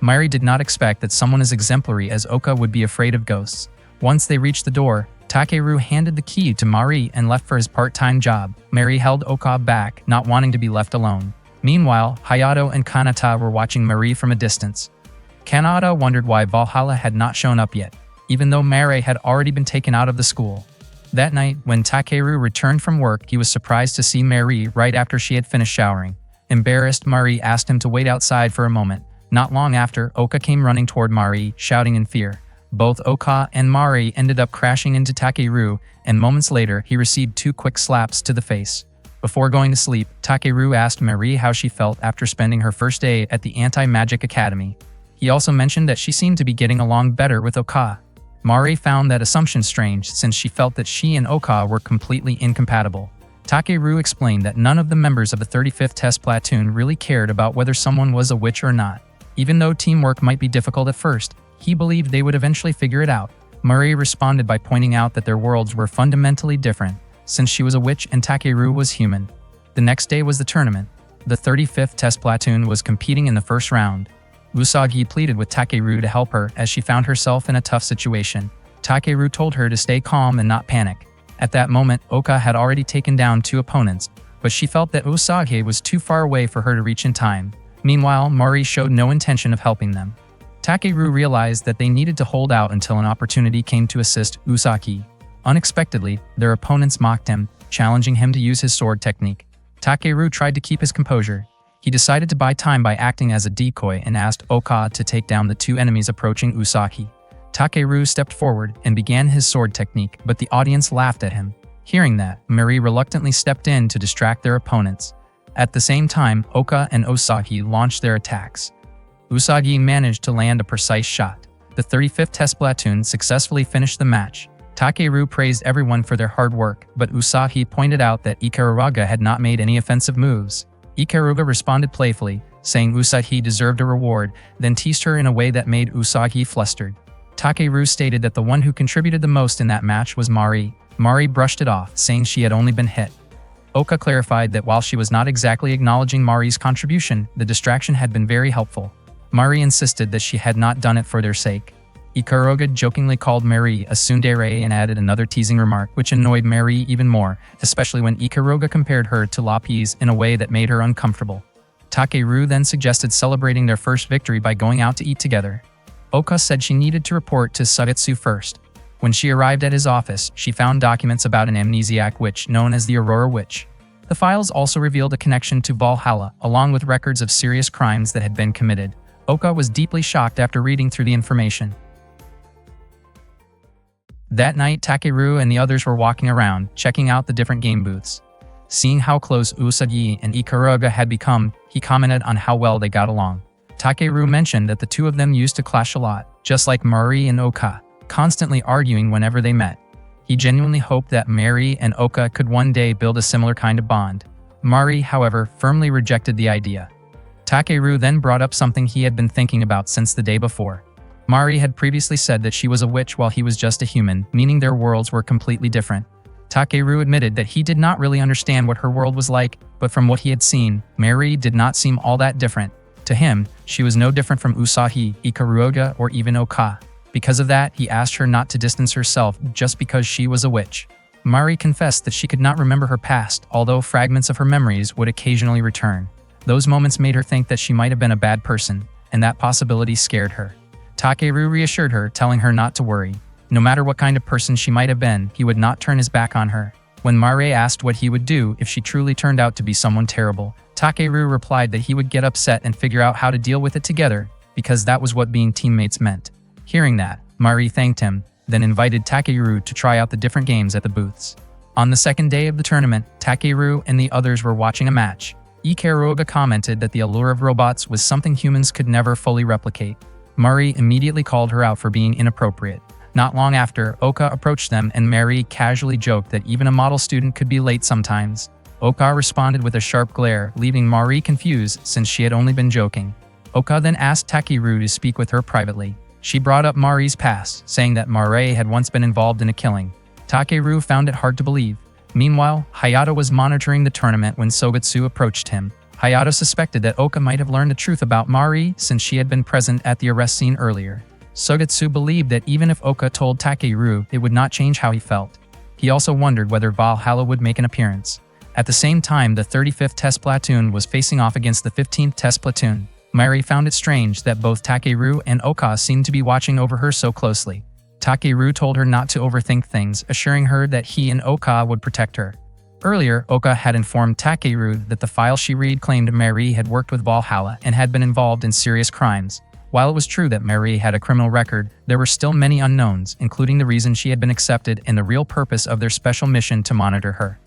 Mari did not expect that someone as exemplary as Oka would be afraid of ghosts. Once they reached the door, Takeru handed the key to Mari and left for his part-time job. Mari held Oka back, not wanting to be left alone. Meanwhile, Hayato and Kanata were watching Mari from a distance. Kanata wondered why Valhalla had not shown up yet, even though Mari had already been taken out of the school. That night, when Takeru returned from work, he was surprised to see Mari right after she had finished showering. Embarrassed, Mari asked him to wait outside for a moment. Not long after, Oka came running toward Mari, shouting in fear. Both Oka and Mari ended up crashing into Takeru, and moments later, he received 2 quick slaps to the face. Before going to sleep, Takeru asked Mari how she felt after spending her first day at the Anti-Magic Academy. He also mentioned that she seemed to be getting along better with Oka. Mari found that assumption strange since she felt that she and Oka were completely incompatible. Takeru explained that none of the members of the 35th Test Platoon really cared about whether someone was a witch or not. Even though teamwork might be difficult at first, he believed they would eventually figure it out. Mari responded by pointing out that their worlds were fundamentally different, since she was a witch and Takeru was human. The next day was the tournament. The 35th Test Platoon was competing in the first round. Usagi pleaded with Takeru to help her as she found herself in a tough situation. Takeru told her to stay calm and not panic. At that moment, Oka had already taken down 2 opponents, but she felt that Usagi was too far away for her to reach in time. Meanwhile, Mari showed no intention of helping them. Takeru realized that they needed to hold out until an opportunity came to assist Usagi. Unexpectedly, their opponents mocked him, challenging him to use his sword technique. Takeru tried to keep his composure. He decided to buy time by acting as a decoy and asked Oka to take down the 2 enemies approaching Usagi. Takeru stepped forward and began his sword technique, but the audience laughed at him. Hearing that, Mari reluctantly stepped in to distract their opponents. At the same time, Oka and Usagi launched their attacks. Usagi managed to land a precise shot. The 35th Test Platoon successfully finished the match. Takeru praised everyone for their hard work, but Usagi pointed out that Ikaruga had not made any offensive moves. Ikaruga responded playfully, saying Usagi deserved a reward, then teased her in a way that made Usagi flustered. Takeru stated that the one who contributed the most in that match was Mari. Mari brushed it off, saying she had only been hit. Oka clarified that while she was not exactly acknowledging Mari's contribution, the distraction had been very helpful. Mari insisted that she had not done it for their sake. Ikaruga jokingly called Mari a tsundere and added another teasing remark, which annoyed Mari even more, especially when Ikaruga compared her to Lapis in a way that made her uncomfortable. Takeru then suggested celebrating their first victory by going out to eat together. Oka said she needed to report to Sugetsu first. When she arrived at his office, she found documents about an amnesiac witch known as the Aurora Witch. The files also revealed a connection to Valhalla, along with records of serious crimes that had been committed. Oka was deeply shocked after reading through the information. That night, Takeru and the others were walking around, checking out the different game booths. Seeing how close Usagi and Ikaruga had become, he commented on how well they got along. Takeru mentioned that the two of them used to clash a lot, just like Mari and Oka, constantly arguing whenever they met. He genuinely hoped that Mari and Oka could one day build a similar kind of bond. Mari, however, firmly rejected the idea. Takeru then brought up something he had been thinking about since the day before. Mari had previously said that she was a witch while he was just a human, meaning their worlds were completely different. Takeru admitted that he did not really understand what her world was like, but from what he had seen, Mari did not seem all that different. To him, she was no different from Usagi, Ikaruga, or even Oka. Because of that, he asked her not to distance herself just because she was a witch. Mari confessed that she could not remember her past, although fragments of her memories would occasionally return. Those moments made her think that she might have been a bad person, and that possibility scared her. Takeru reassured her, telling her not to worry. No matter what kind of person she might have been, he would not turn his back on her. When Mari asked what he would do if she truly turned out to be someone terrible, Takeru replied that he would get upset and figure out how to deal with it together, because that was what being teammates meant. Hearing that, Mari thanked him, then invited Takeru to try out the different games at the booths. On the second day of the tournament, Takeru and the others were watching a match. Ikaruga commented that the allure of robots was something humans could never fully replicate. Mari immediately called her out for being inappropriate. Not long after, Oka approached them and Mari casually joked that even a model student could be late sometimes. Oka responded with a sharp glare, leaving Mari confused since she had only been joking. Oka then asked Takeru to speak with her privately. She brought up Mari's past, saying that Mari had once been involved in a killing. Takeru found it hard to believe. Meanwhile, Hayato was monitoring the tournament when Sugetsu approached him. Hayato suspected that Oka might have learned the truth about Mari since she had been present at the arrest scene earlier. Sugetsu believed that even if Oka told Takeru, it would not change how he felt. He also wondered whether Valhalla would make an appearance. At the same time, the 35th Test Platoon was facing off against the 15th Test Platoon. Mari found it strange that both Takeru and Oka seemed to be watching over her so closely. Takeru told her not to overthink things, assuring her that he and Oka would protect her. Earlier, Oka had informed Takeru that the file she read claimed Mari had worked with Valhalla and had been involved in serious crimes. While it was true that Mari had a criminal record, there were still many unknowns, including the reason she had been accepted and the real purpose of their special mission to monitor her.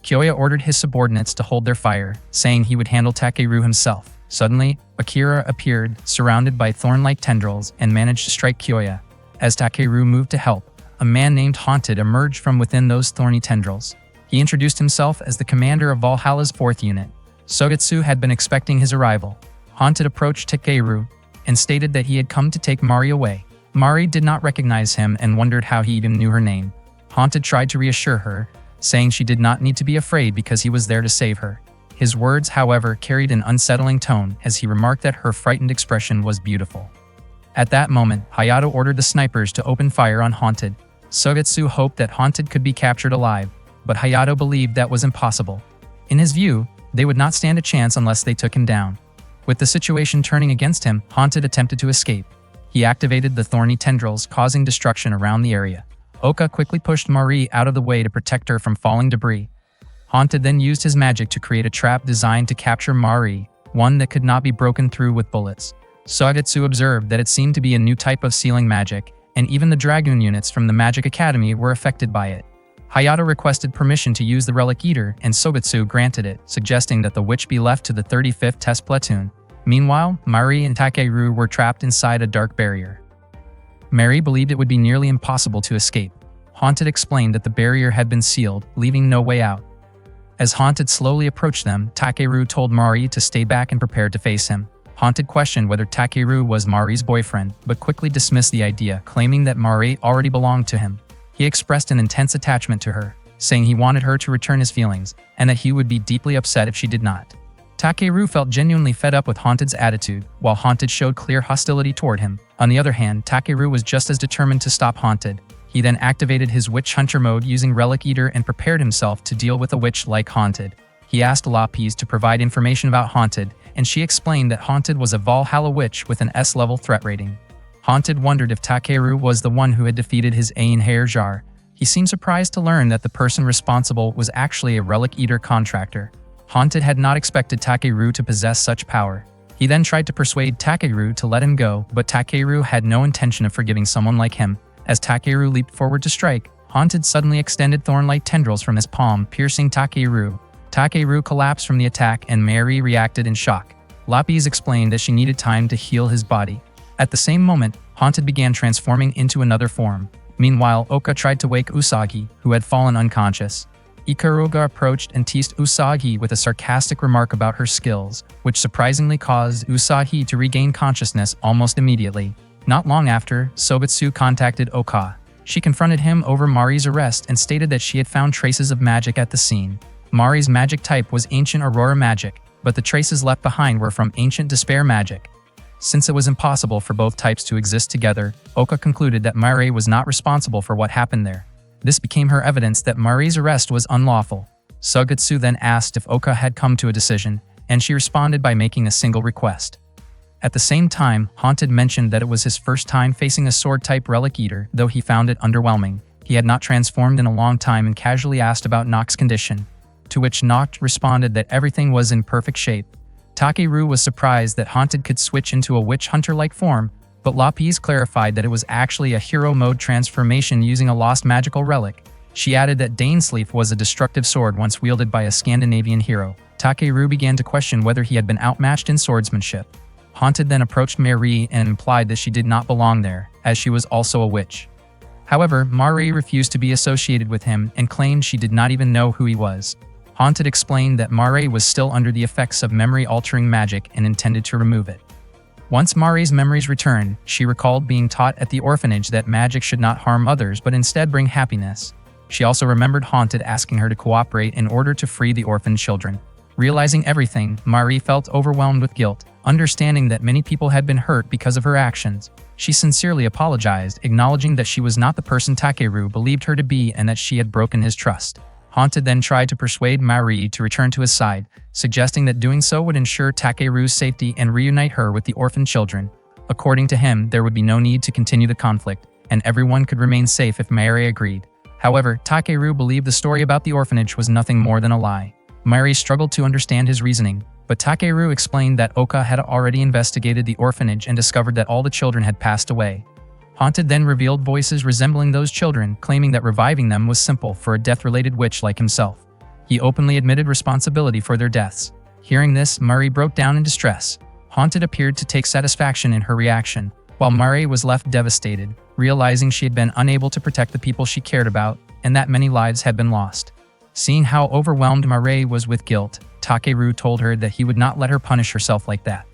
Kyoya ordered his subordinates to hold their fire, saying he would handle Takeru himself. Suddenly, Akira appeared, surrounded by thorn-like tendrils, and managed to strike Kyoya. As Takeru moved to help, a man named Haunted emerged from within those thorny tendrils. He introduced himself as the commander of Valhalla's 4th unit. Sugetsu had been expecting his arrival. Haunted approached Takeru and stated that he had come to take Mari away. Mari did not recognize him and wondered how he even knew her name. Haunted tried to reassure her, saying she did not need to be afraid because he was there to save her. His words, however, carried an unsettling tone as he remarked that her frightened expression was beautiful. At that moment, Hayato ordered the snipers to open fire on Haunted. Sugetsu hoped that Haunted could be captured alive, but Hayato believed that was impossible. In his view, they would not stand a chance unless they took him down. With the situation turning against him, Haunted attempted to escape. He activated the thorny tendrils, causing destruction around the area. Oka quickly pushed Mari out of the way to protect her from falling debris. Haunted then used his magic to create a trap designed to capture Mari, one that could not be broken through with bullets. Sugetsu observed that it seemed to be a new type of sealing magic, and even the Dragoon units from the Magic Academy were affected by it. Hayato requested permission to use the Relic Eater, and Sugetsu granted it, suggesting that the witch be left to the 35th Test Platoon. Meanwhile, Mari and Takeru were trapped inside a dark barrier. Mari believed it would be nearly impossible to escape. Haunted explained that the barrier had been sealed, leaving no way out. As Haunted slowly approached them, Takeru told Mari to stay back and prepared to face him. Haunted questioned whether Takeru was Mari's boyfriend, but quickly dismissed the idea, claiming that Mari already belonged to him. He expressed an intense attachment to her, saying he wanted her to return his feelings, and that he would be deeply upset if she did not. Takeru felt genuinely fed up with Haunted's attitude, while Haunted showed clear hostility toward him. On the other hand, Takeru was just as determined to stop Haunted. He then activated his Witch Hunter mode using Relic Eater and prepared himself to deal with a witch like Haunted. He asked Lapis to provide information about Haunted, and she explained that Haunted was a Valhalla witch with an S-level threat rating. Haunted wondered if Takeru was the one who had defeated his Einherjar. He seemed surprised to learn that the person responsible was actually a Relic Eater contractor. Haunted had not expected Takeru to possess such power. He then tried to persuade Takeru to let him go, but Takeru had no intention of forgiving someone like him. As Takeru leaped forward to strike, Haunted suddenly extended thorn-like tendrils from his palm, piercing Takeru. Takeru collapsed from the attack and Mary reacted in shock. Lapis explained that she needed time to heal his body. At the same moment, Haunted began transforming into another form. Meanwhile, Oka tried to wake Usagi, who had fallen unconscious. Ikaruga approached and teased Usagi with a sarcastic remark about her skills, which surprisingly caused Usagi to regain consciousness almost immediately. Not long after, Sobitsu contacted Oka. She confronted him over Mari's arrest and stated that she had found traces of magic at the scene. Mari's magic type was Ancient Aurora magic, but the traces left behind were from Ancient Despair magic. Since it was impossible for both types to exist together, Oka concluded that Mari was not responsible for what happened there. This became her evidence that Mari's arrest was unlawful. Sugetsu then asked if Oka had come to a decision, and she responded by making a single request. At the same time, Haunted mentioned that it was his first time facing a sword-type Relic Eater, though he found it underwhelming. He had not transformed in a long time and casually asked about Nokt's condition, to which Nokt responded that everything was in perfect shape. Takeru was surprised that Haunted could switch into a witch hunter-like form, but Lapis clarified that it was actually a hero mode transformation using a lost magical relic. She added that Dainsleif was a destructive sword once wielded by a Scandinavian hero. Takeru began to question whether he had been outmatched in swordsmanship. Haunted then approached Mari and implied that she did not belong there, as she was also a witch. However, Mari refused to be associated with him and claimed she did not even know who he was. Haunted explained that Mari was still under the effects of memory-altering magic and intended to remove it. Once Mari's memories returned, she recalled being taught at the orphanage that magic should not harm others but instead bring happiness. She also remembered Haunted asking her to cooperate in order to free the orphaned children. Realizing everything, Mari felt overwhelmed with guilt, understanding that many people had been hurt because of her actions. She sincerely apologized, acknowledging that she was not the person Takeru believed her to be and that she had broken his trust. Haunted then tried to persuade Mari to return to his side, suggesting that doing so would ensure Takeru's safety and reunite her with the orphaned children. According to him, there would be no need to continue the conflict, and everyone could remain safe if Mari agreed. However, Takeru believed the story about the orphanage was nothing more than a lie. Mari struggled to understand his reasoning, but Takeru explained that Oka had already investigated the orphanage and discovered that all the children had passed away. Haunted then revealed voices resembling those children, claiming that reviving them was simple for a death-related witch like himself. He openly admitted responsibility for their deaths. Hearing this, Mari broke down in distress. Haunted appeared to take satisfaction in her reaction, while Mari was left devastated, realizing she had been unable to protect the people she cared about and that many lives had been lost. Seeing how overwhelmed Mari was with guilt, Takeru told her that he would not let her punish herself like that.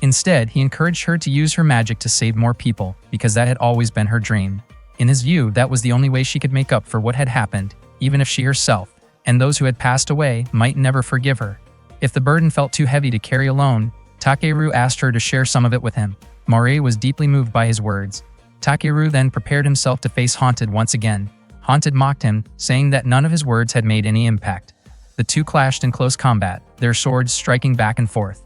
Instead, he encouraged her to use her magic to save more people, because that had always been her dream. In his view, that was the only way she could make up for what had happened, even if she herself, and those who had passed away, might never forgive her. If the burden felt too heavy to carry alone, Takeru asked her to share some of it with him. Mari was deeply moved by his words. Takeru then prepared himself to face Haunted once again. Haunted mocked him, saying that none of his words had made any impact. The two clashed in close combat, their swords striking back and forth.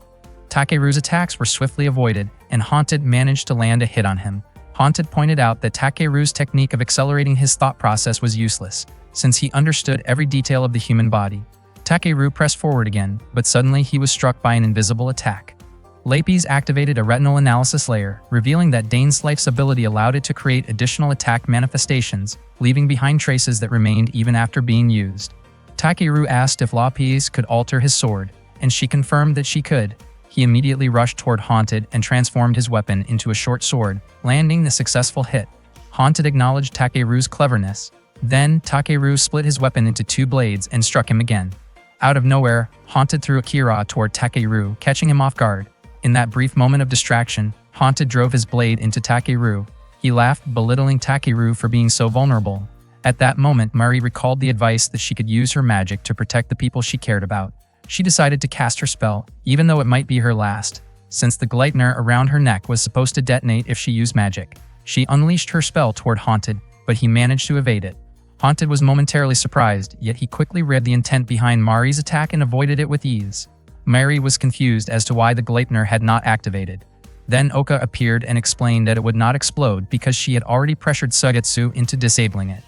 Takeru's attacks were swiftly avoided, and Haunted managed to land a hit on him. Haunted pointed out that Takeru's technique of accelerating his thought process was useless, since he understood every detail of the human body. Takeru pressed forward again, but suddenly he was struck by an invisible attack. Lapis activated a retinal analysis layer, revealing that Dainsleif's ability allowed it to create additional attack manifestations, leaving behind traces that remained even after being used. Takeru asked if Lapis could alter his sword, and she confirmed that she could. He immediately rushed toward Haunted and transformed his weapon into a short sword, landing the successful hit. Haunted acknowledged Takeru's cleverness. Then, Takeru split his weapon into two blades and struck him again. Out of nowhere, Haunted threw a Kira toward Takeru, catching him off guard. In that brief moment of distraction, Haunted drove his blade into Takeru. He laughed, belittling Takeru for being so vulnerable. At that moment, Mari recalled the advice that she could use her magic to protect the people she cared about. She decided to cast her spell, even though it might be her last, since the Gleitner around her neck was supposed to detonate if she used magic. She unleashed her spell toward Haunted, but he managed to evade it. Haunted was momentarily surprised, yet he quickly read the intent behind Mari's attack and avoided it with ease. Mary was confused as to why the Gleipnir had not activated. Then Oka appeared and explained that it would not explode because she had already pressured Suigetsu into disabling it.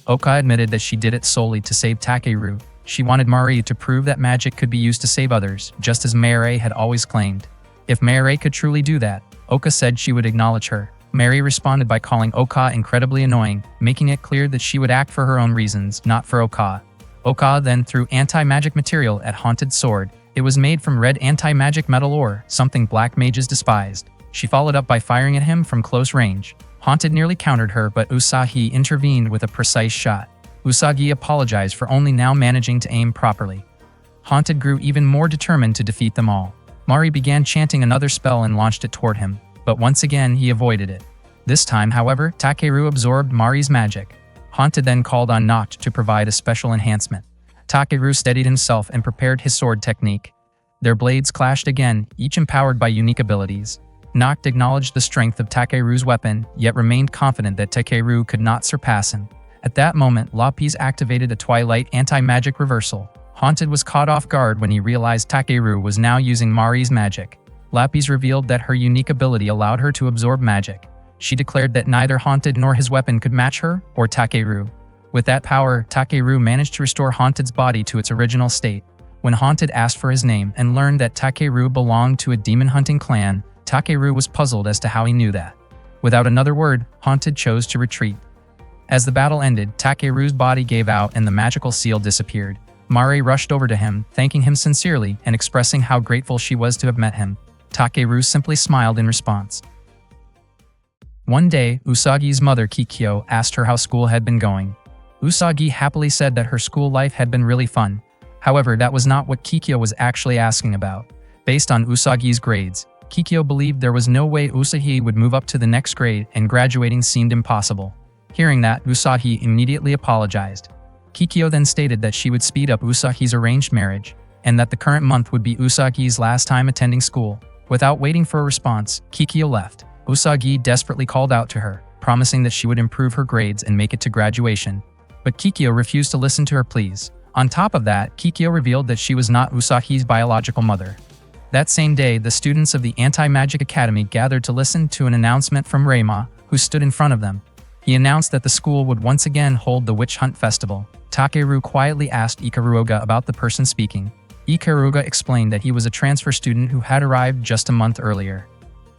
Oka admitted that she did it solely to save Takeru. She wanted Mari to prove that magic could be used to save others, just as Mary had always claimed. If Mary could truly do that, Oka said she would acknowledge her. Mary responded by calling Oka incredibly annoying, making it clear that she would act for her own reasons, not for Oka. Oka then threw anti-magic material at Haunted Sword. It was made from red anti-magic metal ore, something black mages despised. She followed up by firing at him from close range. Haunted nearly countered her, but Usagi intervened with a precise shot. Usagi apologized for only now managing to aim properly. Haunted grew even more determined to defeat them all. Mari began chanting another spell and launched it toward him, but once again he avoided it. This time, however, Takeru absorbed Mari's magic. Haunted then called on Noct to provide a special enhancement. Takeru steadied himself and prepared his sword technique. Their blades clashed again, each empowered by unique abilities. Noct acknowledged the strength of Takeru's weapon, yet remained confident that Takeru could not surpass him. At that moment, Lapis activated a Twilight anti-magic reversal. Haunted was caught off guard when he realized Takeru was now using Mari's magic. Lapis revealed that her unique ability allowed her to absorb magic. She declared that neither Haunted nor his weapon could match her or Takeru. With that power, Takeru managed to restore Haunted's body to its original state. When Haunted asked for his name and learned that Takeru belonged to a demon-hunting clan, Takeru was puzzled as to how he knew that. Without another word, Haunted chose to retreat. As the battle ended, Takeru's body gave out and the magical seal disappeared. Mari rushed over to him, thanking him sincerely and expressing how grateful she was to have met him. Takeru simply smiled in response. One day, Usagi's mother Kikyo asked her how school had been going. Usagi happily said that her school life had been really fun. However, that was not what Kikyo was actually asking about. Based on Usagi's grades, Kikyo believed there was no way Usagi would move up to the next grade and graduating seemed impossible. Hearing that, Usagi immediately apologized. Kikyo then stated that she would speed up Usagi's arranged marriage, and that the current month would be Usagi's last time attending school. Without waiting for a response, Kikyo left. Usagi desperately called out to her, promising that she would improve her grades and make it to graduation. But Kikyo refused to listen to her pleas. On top of that, Kikyo revealed that she was not Usagi's biological mother. That same day, the students of the Anti-Magic Academy gathered to listen to an announcement from Reima, who stood in front of them. He announced that the school would once again hold the Witch Hunt Festival. Takeru quietly asked Ikaruga about the person speaking. Ikaruga explained that he was a transfer student who had arrived just a month earlier.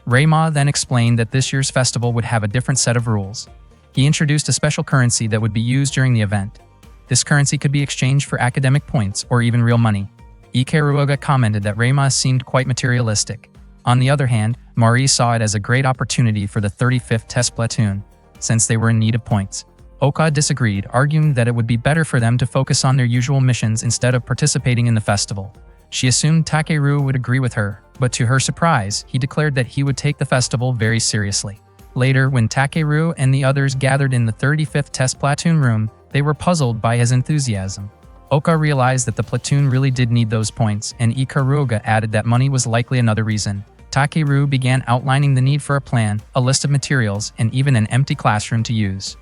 Reima then explained that this year's festival would have a different set of rules. He introduced a special currency that would be used during the event. This currency could be exchanged for academic points or even real money. Ikaruga commented that Reima seemed quite materialistic. On the other hand, Mari saw it as a great opportunity for the 35th test platoon, since they were in need of points. Oka disagreed, arguing that it would be better for them to focus on their usual missions instead of participating in the festival. She assumed Takeru would agree with her, but to her surprise, he declared that he would take the festival very seriously. Later, when Takeru and the others gathered in the 35th test platoon room, they were puzzled by his enthusiasm. Oka realized that the platoon really did need those points, and Ikaruga added that money was likely another reason. Takeru began outlining the need for a plan, a list of materials, and even an empty classroom to use.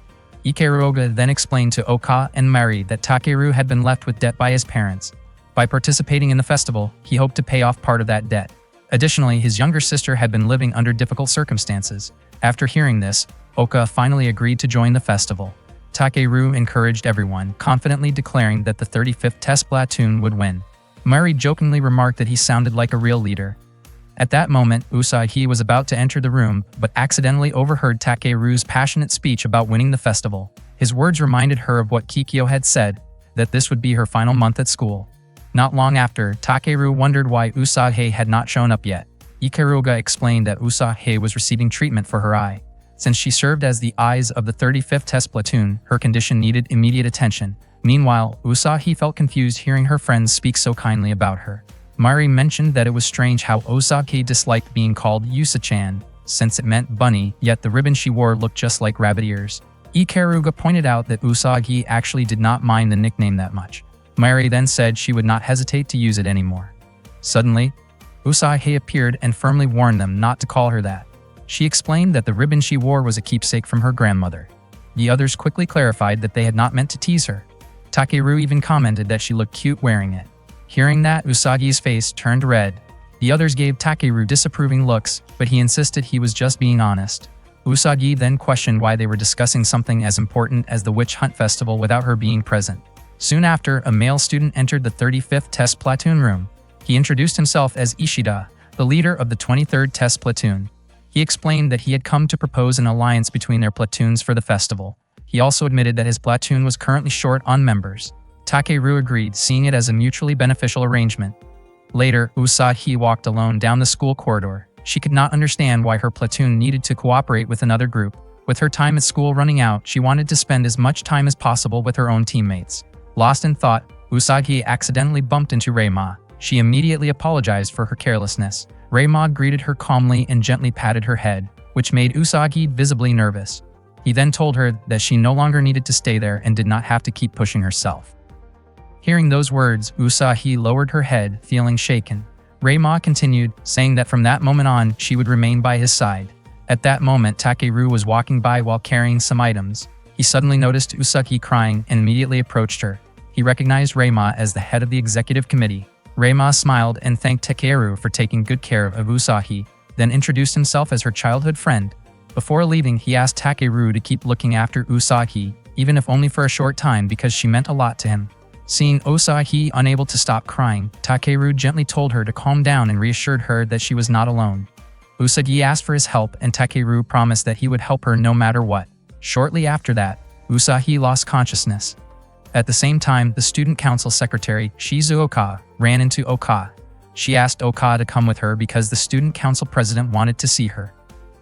Ikaruga then explained to Oka and Mari that Takeru had been left with debt by his parents. By participating in the festival, he hoped to pay off part of that debt. Additionally, his younger sister had been living under difficult circumstances. After hearing this, Oka finally agreed to join the festival. Takeru encouraged everyone, confidently declaring that the 35th test platoon would win. Mari jokingly remarked that he sounded like a real leader. At that moment, Usagi was about to enter the room, but accidentally overheard Takeru's passionate speech about winning the festival. His words reminded her of what Kikyo had said, that this would be her final month at school. Not long after, Takeru wondered why Usagi had not shown up yet. Ikaruga explained that Usagi was receiving treatment for her eye. Since she served as the eyes of the 35th test platoon, her condition needed immediate attention. Meanwhile, Usagi felt confused hearing her friends speak so kindly about her. Mari mentioned that it was strange how Usagi disliked being called Yusa-chan, since it meant bunny, yet the ribbon she wore looked just like rabbit ears. Ikaruga pointed out that Usagi actually did not mind the nickname that much. Mari then said she would not hesitate to use it anymore. Suddenly, Usagi appeared and firmly warned them not to call her that. She explained that the ribbon she wore was a keepsake from her grandmother. The others quickly clarified that they had not meant to tease her. Takeru even commented that she looked cute wearing it. Hearing that, Usagi's face turned red. The others gave Takeru disapproving looks, but he insisted he was just being honest. Usagi then questioned why they were discussing something as important as the witch hunt festival without her being present. Soon after, a male student entered the 35th Test Platoon room. He introduced himself as Ishida, the leader of the 23rd Test Platoon. He explained that he had come to propose an alliance between their platoons for the festival. He also admitted that his platoon was currently short on members. Takeru agreed, seeing it as a mutually beneficial arrangement. Later, Usagi walked alone down the school corridor. She could not understand why her platoon needed to cooperate with another group. With her time at school running out, she wanted to spend as much time as possible with her own teammates. Lost in thought, Usagi accidentally bumped into Reima. She immediately apologized for her carelessness. Reima greeted her calmly and gently patted her head, which made Usagi visibly nervous. He then told her that she no longer needed to stay there and did not have to keep pushing herself. Hearing those words, Usagi lowered her head, feeling shaken. Reima continued, saying that from that moment on, she would remain by his side. At that moment, Takeru was walking by while carrying some items. He suddenly noticed Usagi crying and immediately approached her. He recognized Reima as the head of the executive committee. Reima smiled and thanked Takeru for taking good care of Usagi, then introduced himself as her childhood friend. Before leaving, he asked Takeru to keep looking after Usagi, even if only for a short time, because she meant a lot to him. Seeing Usagi unable to stop crying, Takeru gently told her to calm down and reassured her that she was not alone. Usagi asked for his help and Takeru promised that he would help her no matter what. Shortly after that, Usagi lost consciousness. At the same time, the student council secretary, Shizuoka, ran into Oka. She asked Oka to come with her because the student council president wanted to see her.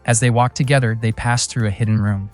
As they walked together, they passed through a hidden room.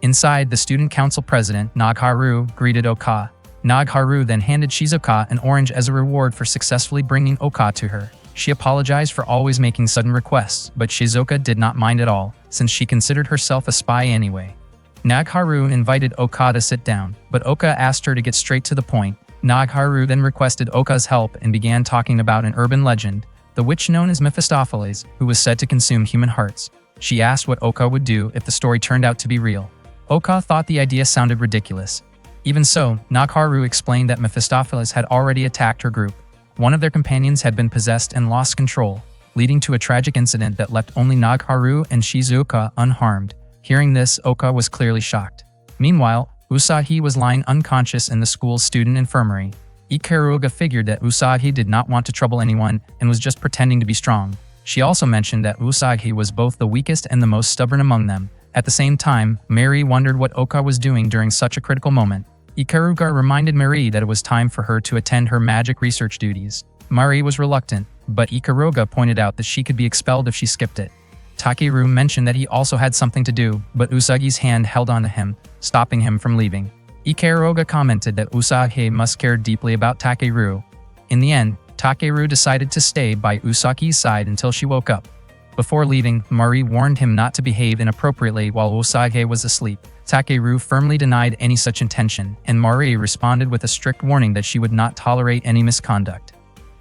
Inside, the student council president, Nagharu, greeted Oka. Nagharu then handed Shizuoka an orange as a reward for successfully bringing Oka to her. She apologized for always making sudden requests, but Shizuoka did not mind at all, since she considered herself a spy anyway. Nagharu invited Oka to sit down, but Oka asked her to get straight to the point. Nagharu then requested Oka's help and began talking about an urban legend, the witch known as Mephistopheles, who was said to consume human hearts. She asked what Oka would do if the story turned out to be real. Oka thought the idea sounded ridiculous. Even so, Nagharu explained that Mephistopheles had already attacked her group. One of their companions had been possessed and lost control, leading to a tragic incident that left only Nagharu and Shizuoka unharmed. Hearing this, Oka was clearly shocked. Meanwhile, Usagi was lying unconscious in the school's student infirmary. Ikaruga figured that Usagi did not want to trouble anyone and was just pretending to be strong. She also mentioned that Usagi was both the weakest and the most stubborn among them. At the same time, Mary wondered what Oka was doing during such a critical moment. Ikaruga reminded Mary that it was time for her to attend her magic research duties. Mari was reluctant, but Ikaruga pointed out that she could be expelled if she skipped it. Takeru mentioned that he also had something to do, but Usagi's hand held onto him, stopping him from leaving. Ikaruga commented that Usagi must care deeply about Takeru. In the end, Takeru decided to stay by Usagi's side until she woke up. Before leaving, Mari warned him not to behave inappropriately while Usagi was asleep. Takeru firmly denied any such intention, and Mari responded with a strict warning that she would not tolerate any misconduct.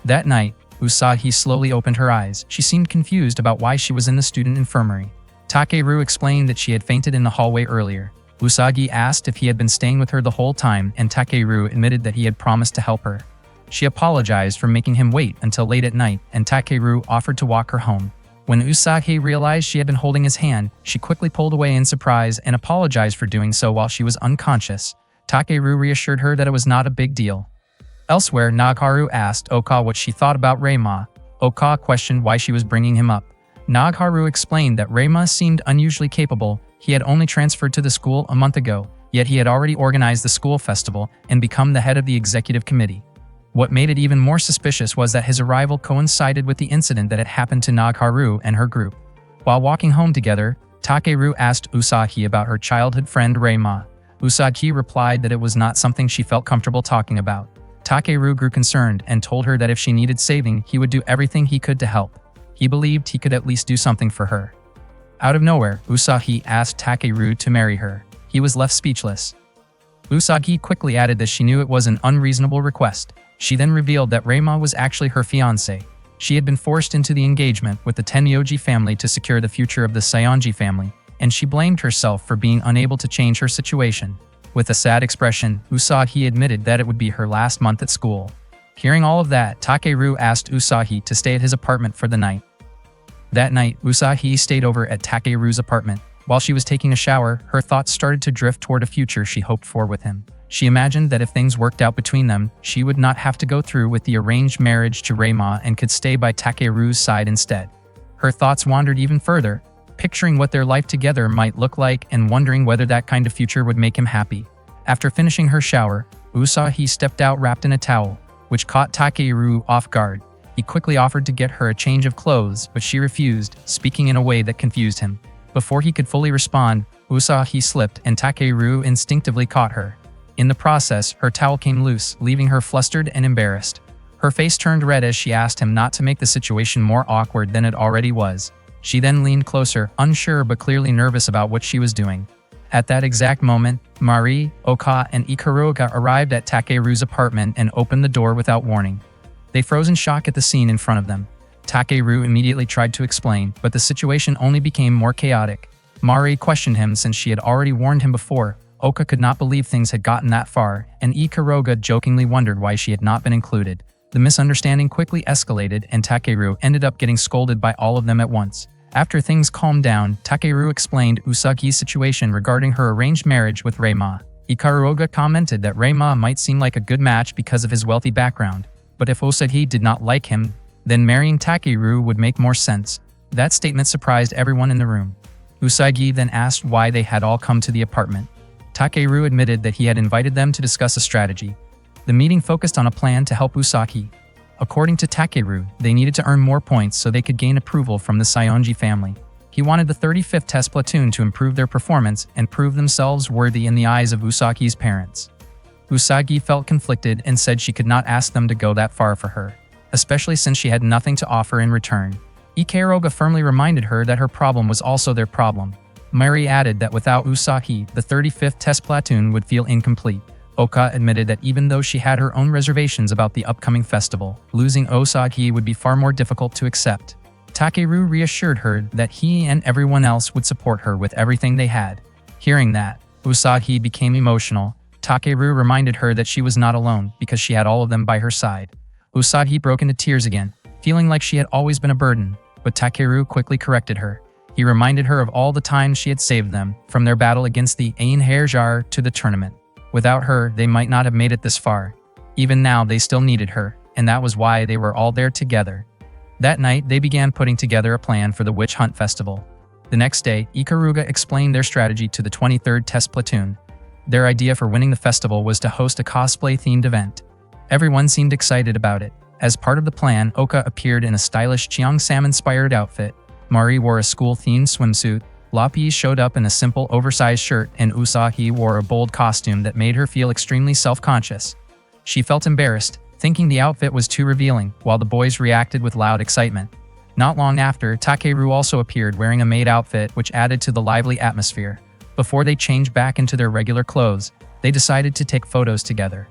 That night, Usagi slowly opened her eyes. She seemed confused about why she was in the student infirmary. Takeru explained that she had fainted in the hallway earlier. Usagi asked if he had been staying with her the whole time, and Takeru admitted that he had promised to help her. She apologized for making him wait until late at night, and Takeru offered to walk her home. When Usagi realized she had been holding his hand, she quickly pulled away in surprise and apologized for doing so while she was unconscious. Takeru reassured her that it was not a big deal. Elsewhere, Nagharu asked Oka what she thought about Reima. Oka questioned why she was bringing him up. Nagharu explained that Reima seemed unusually capable. He had only transferred to the school a month ago, yet he had already organized the school festival and become the head of the executive committee. What made it even more suspicious was that his arrival coincided with the incident that had happened to Nagharu and her group. While walking home together, Takeru asked Usagi about her childhood friend Reima. Usagi replied that it was not something she felt comfortable talking about. Takeru grew concerned and told her that if she needed saving, he would do everything he could to help. He believed he could at least do something for her. Out of nowhere, Usagi asked Takeru to marry her. He was left speechless. Usagi quickly added that she knew it was an unreasonable request. She then revealed that Reima was actually her fiancé. She had been forced into the engagement with the Tenmyoji family to secure the future of the Saionji family, and she blamed herself for being unable to change her situation. With a sad expression, Usagi admitted that it would be her last month at school. Hearing all of that, Takeru asked Usagi to stay at his apartment for the night. That night, Usagi stayed over at Takeru's apartment. While she was taking a shower, her thoughts started to drift toward a future she hoped for with him. She imagined that if things worked out between them, she would not have to go through with the arranged marriage to Reima and could stay by Takeru's side instead. Her thoughts wandered even further, picturing what their life together might look like and wondering whether that kind of future would make him happy. After finishing her shower, Usagi stepped out wrapped in a towel, which caught Takeru off guard. He quickly offered to get her a change of clothes, but she refused, speaking in a way that confused him. Before he could fully respond, Usagi slipped and Takeru instinctively caught her. In the process, her towel came loose, leaving her flustered and embarrassed. Her face turned red as she asked him not to make the situation more awkward than it already was. She then leaned closer, unsure but clearly nervous about what she was doing. At that exact moment, Mari, Oka, and Ikaruga arrived at Takeru's apartment and opened the door without warning. They froze in shock at the scene in front of them. Takeru immediately tried to explain, but the situation only became more chaotic. Mari questioned him since she had already warned him before. Oka could not believe things had gotten that far, and Ikaruga jokingly wondered why she had not been included. The misunderstanding quickly escalated and Takeru ended up getting scolded by all of them at once. After things calmed down, Takeru explained Usagi's situation regarding her arranged marriage with Reima. Ikaruga commented that Reima might seem like a good match because of his wealthy background, but if Usagi did not like him, then marrying Takeru would make more sense. That statement surprised everyone in the room. Usagi then asked why they had all come to the apartment. Takeru admitted that he had invited them to discuss a strategy. The meeting focused on a plan to help Usagi. According to Takeru, they needed to earn more points so they could gain approval from the Saionji family. He wanted the 35th Test Platoon to improve their performance and prove themselves worthy in the eyes of Usagi's parents. Usagi felt conflicted and said she could not ask them to go that far for her, especially since she had nothing to offer in return. Ikaruga firmly reminded her that her problem was also their problem. Mari added that without Usagi, the 35th Test Platoon would feel incomplete. Oka admitted that even though she had her own reservations about the upcoming festival, losing Usagi would be far more difficult to accept. Takeru reassured her that he and everyone else would support her with everything they had. Hearing that, Usagi became emotional. Takeru reminded her that she was not alone because she had all of them by her side. Usagi broke into tears again, feeling like she had always been a burden, but Takeru quickly corrected her. He reminded her of all the times she had saved them, from their battle against the Einherjar to the tournament. Without her, they might not have made it this far. Even now, they still needed her, and that was why they were all there together. That night, they began putting together a plan for the Witch Hunt Festival. The next day, Ikaruga explained their strategy to the 23rd Test Platoon. Their idea for winning the festival was to host a cosplay-themed event. Everyone seemed excited about it. As part of the plan, Oka appeared in a stylish Cheongsam-inspired outfit. Mari wore a school-themed swimsuit. Lapi showed up in a simple, oversized shirt, and Usagi wore a bold costume that made her feel extremely self-conscious. She felt embarrassed, thinking the outfit was too revealing, while the boys reacted with loud excitement. Not long after, Takeru also appeared wearing a maid outfit, which added to the lively atmosphere. Before they changed back into their regular clothes, they decided to take photos together.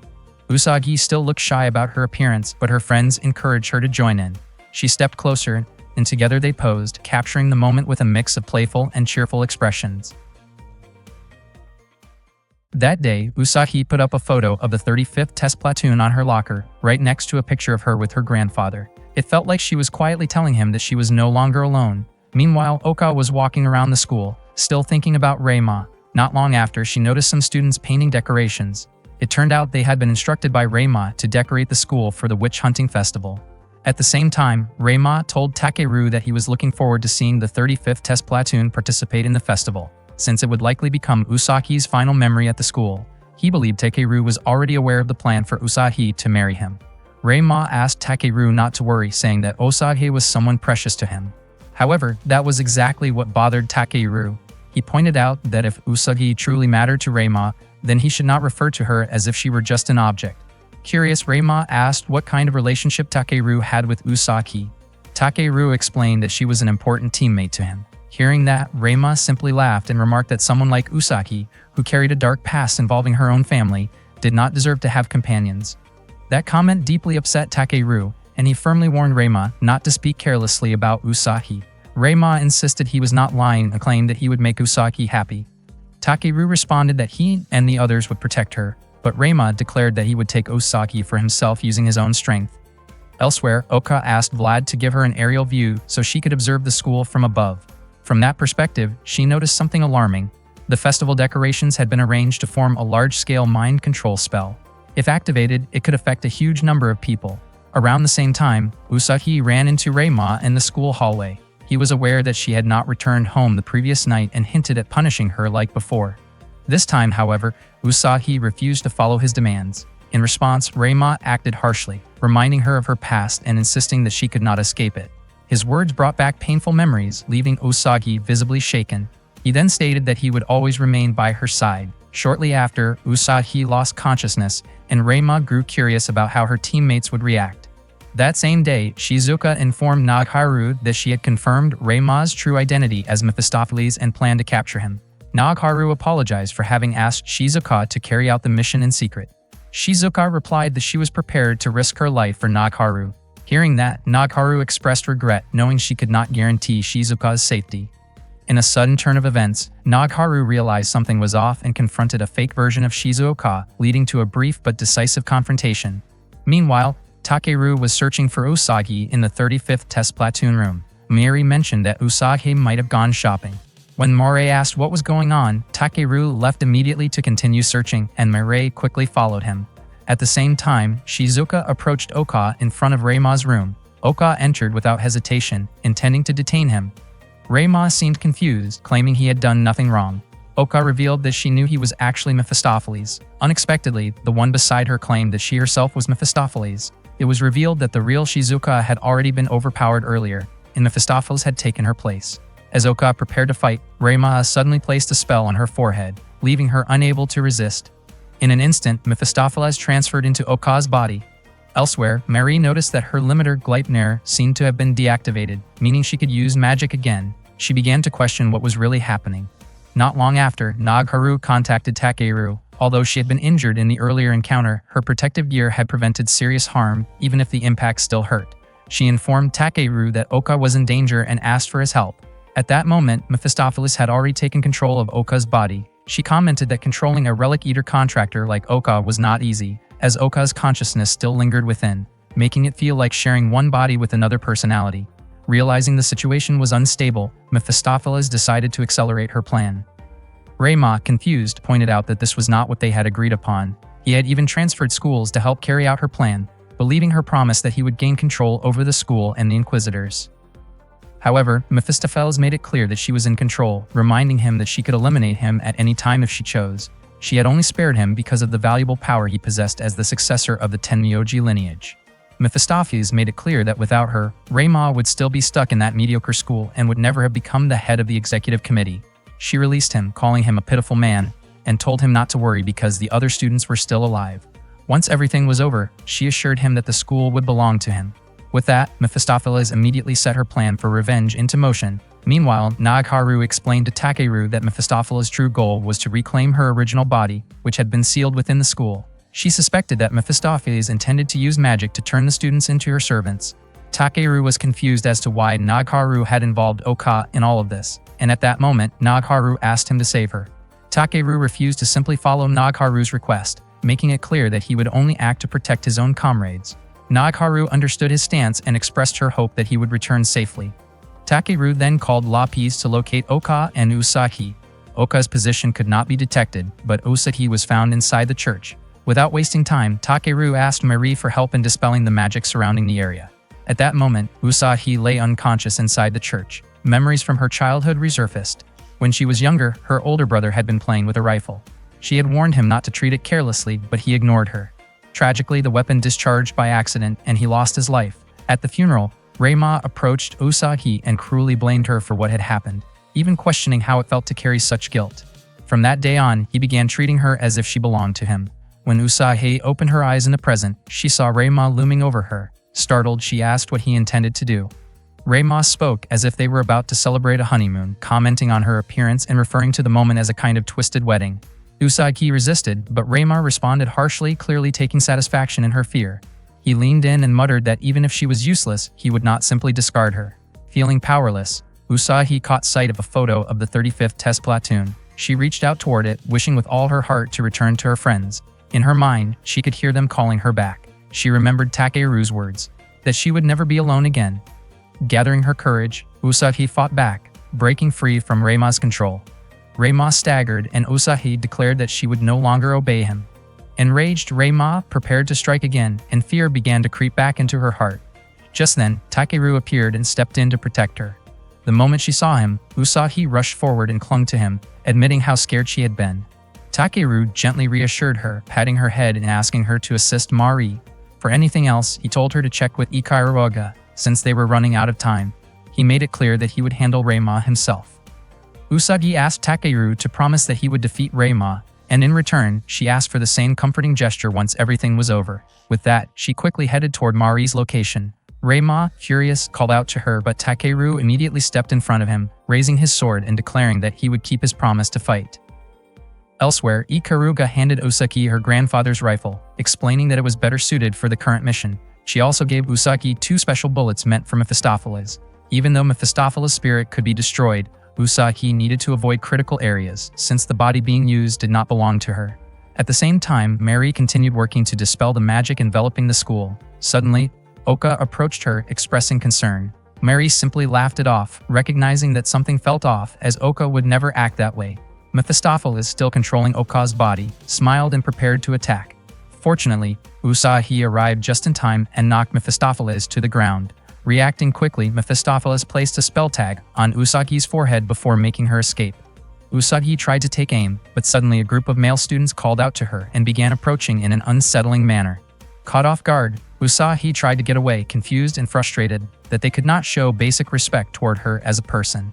Usagi still looked shy about her appearance, but her friends encouraged her to join in. She stepped closer, and together they posed, capturing the moment with a mix of playful and cheerful expressions. That day, Usagi put up a photo of the 35th Test Platoon on her locker, right next to a picture of her with her grandfather. It felt like she was quietly telling him that she was no longer alone. Meanwhile, Oka was walking around the school, still thinking about Reima. Not long after, she noticed some students painting decorations. It turned out they had been instructed by Reima to decorate the school for the witch hunting festival. At the same time, Reima told Takeru that he was looking forward to seeing the 35th Test Platoon participate in the festival, since it would likely become Usagi's final memory at the school. He believed Takeru was already aware of the plan for Usagi to marry him. Reima asked Takeru not to worry, saying that Usagi was someone precious to him. However, that was exactly what bothered Takeru. He pointed out that if Usagi truly mattered to Reima, then he should not refer to her as if she were just an object. Curious, Reima asked what kind of relationship Takeru had with Usagi. Takeru explained that she was an important teammate to him. Hearing that, Reima simply laughed and remarked that someone like Usagi, who carried a dark past involving her own family, did not deserve to have companions. That comment deeply upset Takeru, and he firmly warned Reima not to speak carelessly about Usagi. Reima insisted he was not lying and claimed that he would make Usagi happy. Takeru responded that he and the others would protect her. but Reima declared that he would take Usagi for himself using his own strength. Elsewhere, Oka asked Vlad to give her an aerial view so she could observe the school from above. From that perspective, she noticed something alarming. The festival decorations had been arranged to form a large-scale mind control spell. If activated, it could affect a huge number of people. Around the same time, Usagi ran into Reima in the school hallway. He was aware that she had not returned home the previous night and hinted at punishing her like before. This time, however, Usagi refused to follow his demands. In response, Reima acted harshly, reminding her of her past and insisting that she could not escape it. His words brought back painful memories, leaving Usagi visibly shaken. He then stated that he would always remain by her side. Shortly after, Usagi lost consciousness, and Reima grew curious about how her teammates would react. That same day, Shizuka informed Nagharu that she had confirmed Reima's true identity as Mephistopheles and planned to capture him. Nagharu apologized for having asked Shizuka to carry out the mission in secret. Shizuka replied that she was prepared to risk her life for Nagharu. Hearing that, Nagharu expressed regret, knowing she could not guarantee Shizuka's safety. In a sudden turn of events, Nagharu realized something was off and confronted a fake version of Shizuka, leading to a brief but decisive confrontation. Meanwhile, Takeru was searching for Usagi in the 35th test platoon room. Miri mentioned that Usagi might have gone shopping. When Moray asked what was going on, Takeru left immediately to continue searching, and Moray quickly followed him. At the same time, Shizuka approached Oka in front of Reima's room. Oka entered without hesitation, intending to detain him. Reima seemed confused, claiming he had done nothing wrong. Oka revealed that she knew he was actually Mephistopheles. Unexpectedly, the one beside her claimed that she herself was Mephistopheles. It was revealed that the real Shizuka had already been overpowered earlier, and Mephistopheles had taken her place. As Oka prepared to fight, Reima suddenly placed a spell on her forehead, leaving her unable to resist. In an instant, Mephistopheles transferred into Oka's body. Elsewhere, Mary noticed that her limiter Gleipnir seemed to have been deactivated, meaning she could use magic again. She began to question what was really happening. Not long after, Nagharu contacted Takeru. Although she had been injured in the earlier encounter, her protective gear had prevented serious harm, even if the impact still hurt. She informed Takeru that Oka was in danger and asked for his help. At that moment, Mephistopheles had already taken control of Oka's body. She commented that controlling a Relic Eater contractor like Oka was not easy, as Oka's consciousness still lingered within, making it feel like sharing one body with another personality. Realizing the situation was unstable, Mephistopheles decided to accelerate her plan. Reima, confused, pointed out that this was not what they had agreed upon. He had even transferred schools to help carry out her plan, believing her promise that he would gain control over the school and the Inquisitors. However, Mephistopheles made it clear that she was in control, reminding him that she could eliminate him at any time if she chose. She had only spared him because of the valuable power he possessed as the successor of the Tenmyoji lineage. Mephistopheles made it clear that without her, Reima would still be stuck in that mediocre school and would never have become the head of the executive committee. She released him, calling him a pitiful man, and told him not to worry because the other students were still alive. Once everything was over, she assured him that the school would belong to him. With that, Mephistopheles immediately set her plan for revenge into motion. Meanwhile, Nagharu explained to Takeru that Mephistopheles' true goal was to reclaim her original body, which had been sealed within the school. She suspected that Mephistopheles intended to use magic to turn the students into her servants. Takeru was confused as to why Nagharu had involved Oka in all of this, and at that moment, Nagharu asked him to save her. Takeru refused to simply follow Nagharu's request, making it clear that he would only act to protect his own comrades. Nagharu understood his stance and expressed her hope that he would return safely. Takeru then called Lapis to locate Oka and Usagi. Oka's position could not be detected, but Usagi was found inside the church. Without wasting time, Takeru asked Marie for help in dispelling the magic surrounding the area. At that moment, Usagi lay unconscious inside the church. Memories from her childhood resurfaced. When she was younger, her older brother had been playing with a rifle. She had warned him not to treat it carelessly, but he ignored her. Tragically, the weapon discharged by accident, and he lost his life. At the funeral, Reima approached Usagi and cruelly blamed her for what had happened, even questioning how it felt to carry such guilt. From that day on, he began treating her as if she belonged to him. When Usagi opened her eyes in the present, she saw Reima looming over her. Startled, she asked what he intended to do. Reima spoke as if they were about to celebrate a honeymoon, commenting on her appearance and referring to the moment as a kind of twisted wedding. Usagi resisted, but Reima responded harshly, clearly taking satisfaction in her fear. He leaned in and muttered that even if she was useless, he would not simply discard her. Feeling powerless, Usagi caught sight of a photo of the 35th test platoon. She reached out toward it, wishing with all her heart to return to her friends. In her mind, she could hear them calling her back. She remembered Takeru's words, that she would never be alone again. Gathering her courage, Usagi fought back, breaking free from Reima's control. Reima staggered and Usagi declared that she would no longer obey him. Enraged, Reima prepared to strike again, and fear began to creep back into her heart. Just then, Takeru appeared and stepped in to protect her. The moment she saw him, Usagi rushed forward and clung to him, admitting how scared she had been. Takeru gently reassured her, patting her head and asking her to assist Mari. For anything else, he told her to check with Ikaruga, since they were running out of time. He made it clear that he would handle Reima himself. Usagi asked Takeru to promise that he would defeat Reima, and in return, she asked for the same comforting gesture once everything was over. With that, she quickly headed toward Mari's location. Reima, furious, called out to her, but Takeru immediately stepped in front of him, raising his sword and declaring that he would keep his promise to fight. Elsewhere, Ikaruga handed Usagi her grandfather's rifle, explaining that it was better suited for the current mission. She also gave Usagi 2 special bullets meant for Mephistopheles. Even though Mephistopheles' spirit could be destroyed, Usagi needed to avoid critical areas, since the body being used did not belong to her. At the same time, Mary continued working to dispel the magic enveloping the school. Suddenly, Oka approached her, expressing concern. Mary simply laughed it off, recognizing that something felt off, as Oka would never act that way. Mephistopheles, still controlling Oka's body, smiled and prepared to attack. Fortunately, Usagi arrived just in time and knocked Mephistopheles to the ground. Reacting quickly, Mephistopheles placed a spell tag on Usagi's forehead before making her escape. Usagi tried to take aim, but suddenly a group of male students called out to her and began approaching in an unsettling manner. Caught off guard, Usagi tried to get away, confused and frustrated that they could not show basic respect toward her as a person.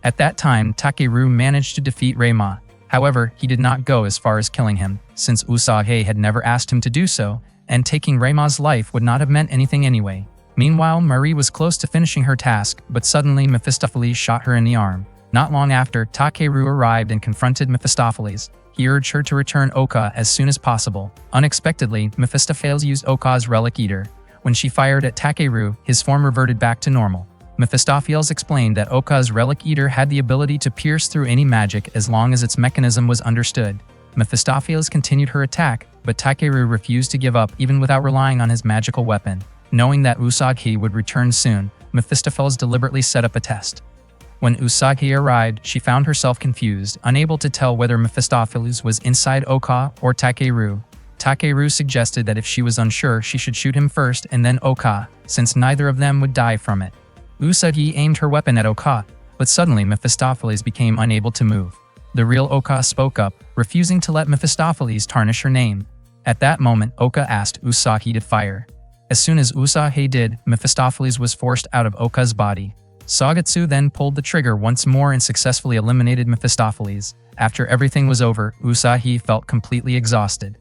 At that time, Takeru managed to defeat Reima. However, he did not go as far as killing him, since Usagi had never asked him to do so, and taking Reima's life would not have meant anything anyway. Meanwhile, Marie was close to finishing her task, but suddenly Mephistopheles shot her in the arm. Not long after, Takeru arrived and confronted Mephistopheles. He urged her to return Oka as soon as possible. Unexpectedly, Mephistopheles used Oka's Relic Eater. When she fired at Takeru, his form reverted back to normal. Mephistopheles explained that Oka's Relic Eater had the ability to pierce through any magic as long as its mechanism was understood. Mephistopheles continued her attack, but Takeru refused to give up even without relying on his magical weapon. Knowing that Usagi would return soon, Mephistopheles deliberately set up a test. When Usagi arrived, she found herself confused, unable to tell whether Mephistopheles was inside Oka or Takeru. Takeru suggested that if she was unsure, she should shoot him first and then Oka, since neither of them would die from it. Usagi aimed her weapon at Oka, but suddenly Mephistopheles became unable to move. The real Oka spoke up, refusing to let Mephistopheles tarnish her name. At that moment, Oka asked Usagi to fire. As soon as Usagi did, Mephistopheles was forced out of Oka's body. Sagetsu then pulled the trigger once more and successfully eliminated Mephistopheles. After everything was over, Usagi felt completely exhausted.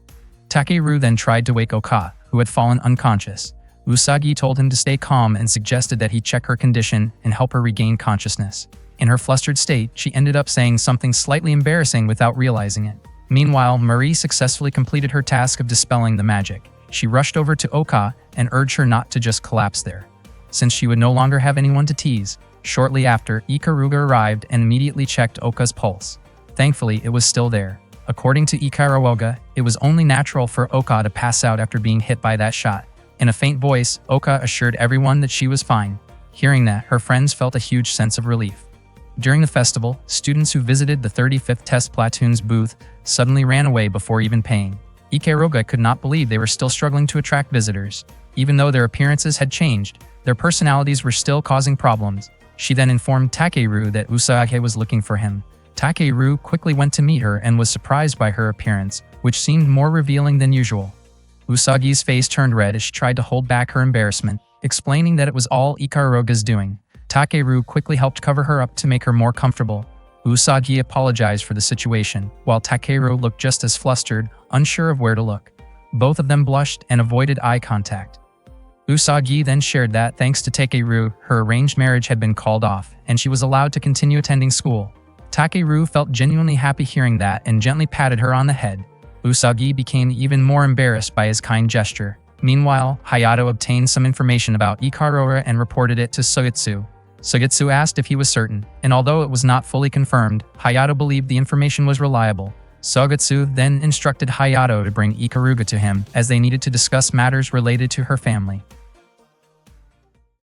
Takeru then tried to wake Oka, who had fallen unconscious. Usagi told him to stay calm and suggested that he check her condition and help her regain consciousness. In her flustered state, she ended up saying something slightly embarrassing without realizing it. Meanwhile, Marie successfully completed her task of dispelling the magic. She rushed over to Oka and urged her not to just collapse there, since she would no longer have anyone to tease. Shortly after, Ikaruga arrived and immediately checked Oka's pulse. Thankfully, it was still there. According to Ikaruga, it was only natural for Oka to pass out after being hit by that shot. In a faint voice, Oka assured everyone that she was fine. Hearing that, her friends felt a huge sense of relief. During the festival, students who visited the 35th Test Platoon's booth suddenly ran away before even paying. Ikaruga could not believe they were still struggling to attract visitors. Even though their appearances had changed, their personalities were still causing problems. She then informed Takeru that Usagi was looking for him. Takeru quickly went to meet her and was surprised by her appearance, which seemed more revealing than usual. Usagi's face turned red as she tried to hold back her embarrassment, explaining that it was all Ikaruga's doing. Takeru quickly helped cover her up to make her more comfortable. Usagi apologized for the situation, while Takeru looked just as flustered, unsure of where to look. Both of them blushed and avoided eye contact. Usagi then shared that, thanks to Takeru, her arranged marriage had been called off, and she was allowed to continue attending school. Takeru felt genuinely happy hearing that and gently patted her on the head. Usagi became even more embarrassed by his kind gesture. Meanwhile, Hayato obtained some information about Ikaruga and reported it to Sugetsu. Sugetsu asked if he was certain, and although it was not fully confirmed, Hayato believed the information was reliable. Sogetsu then instructed Hayato to bring Ikaruga to him, as they needed to discuss matters related to her family.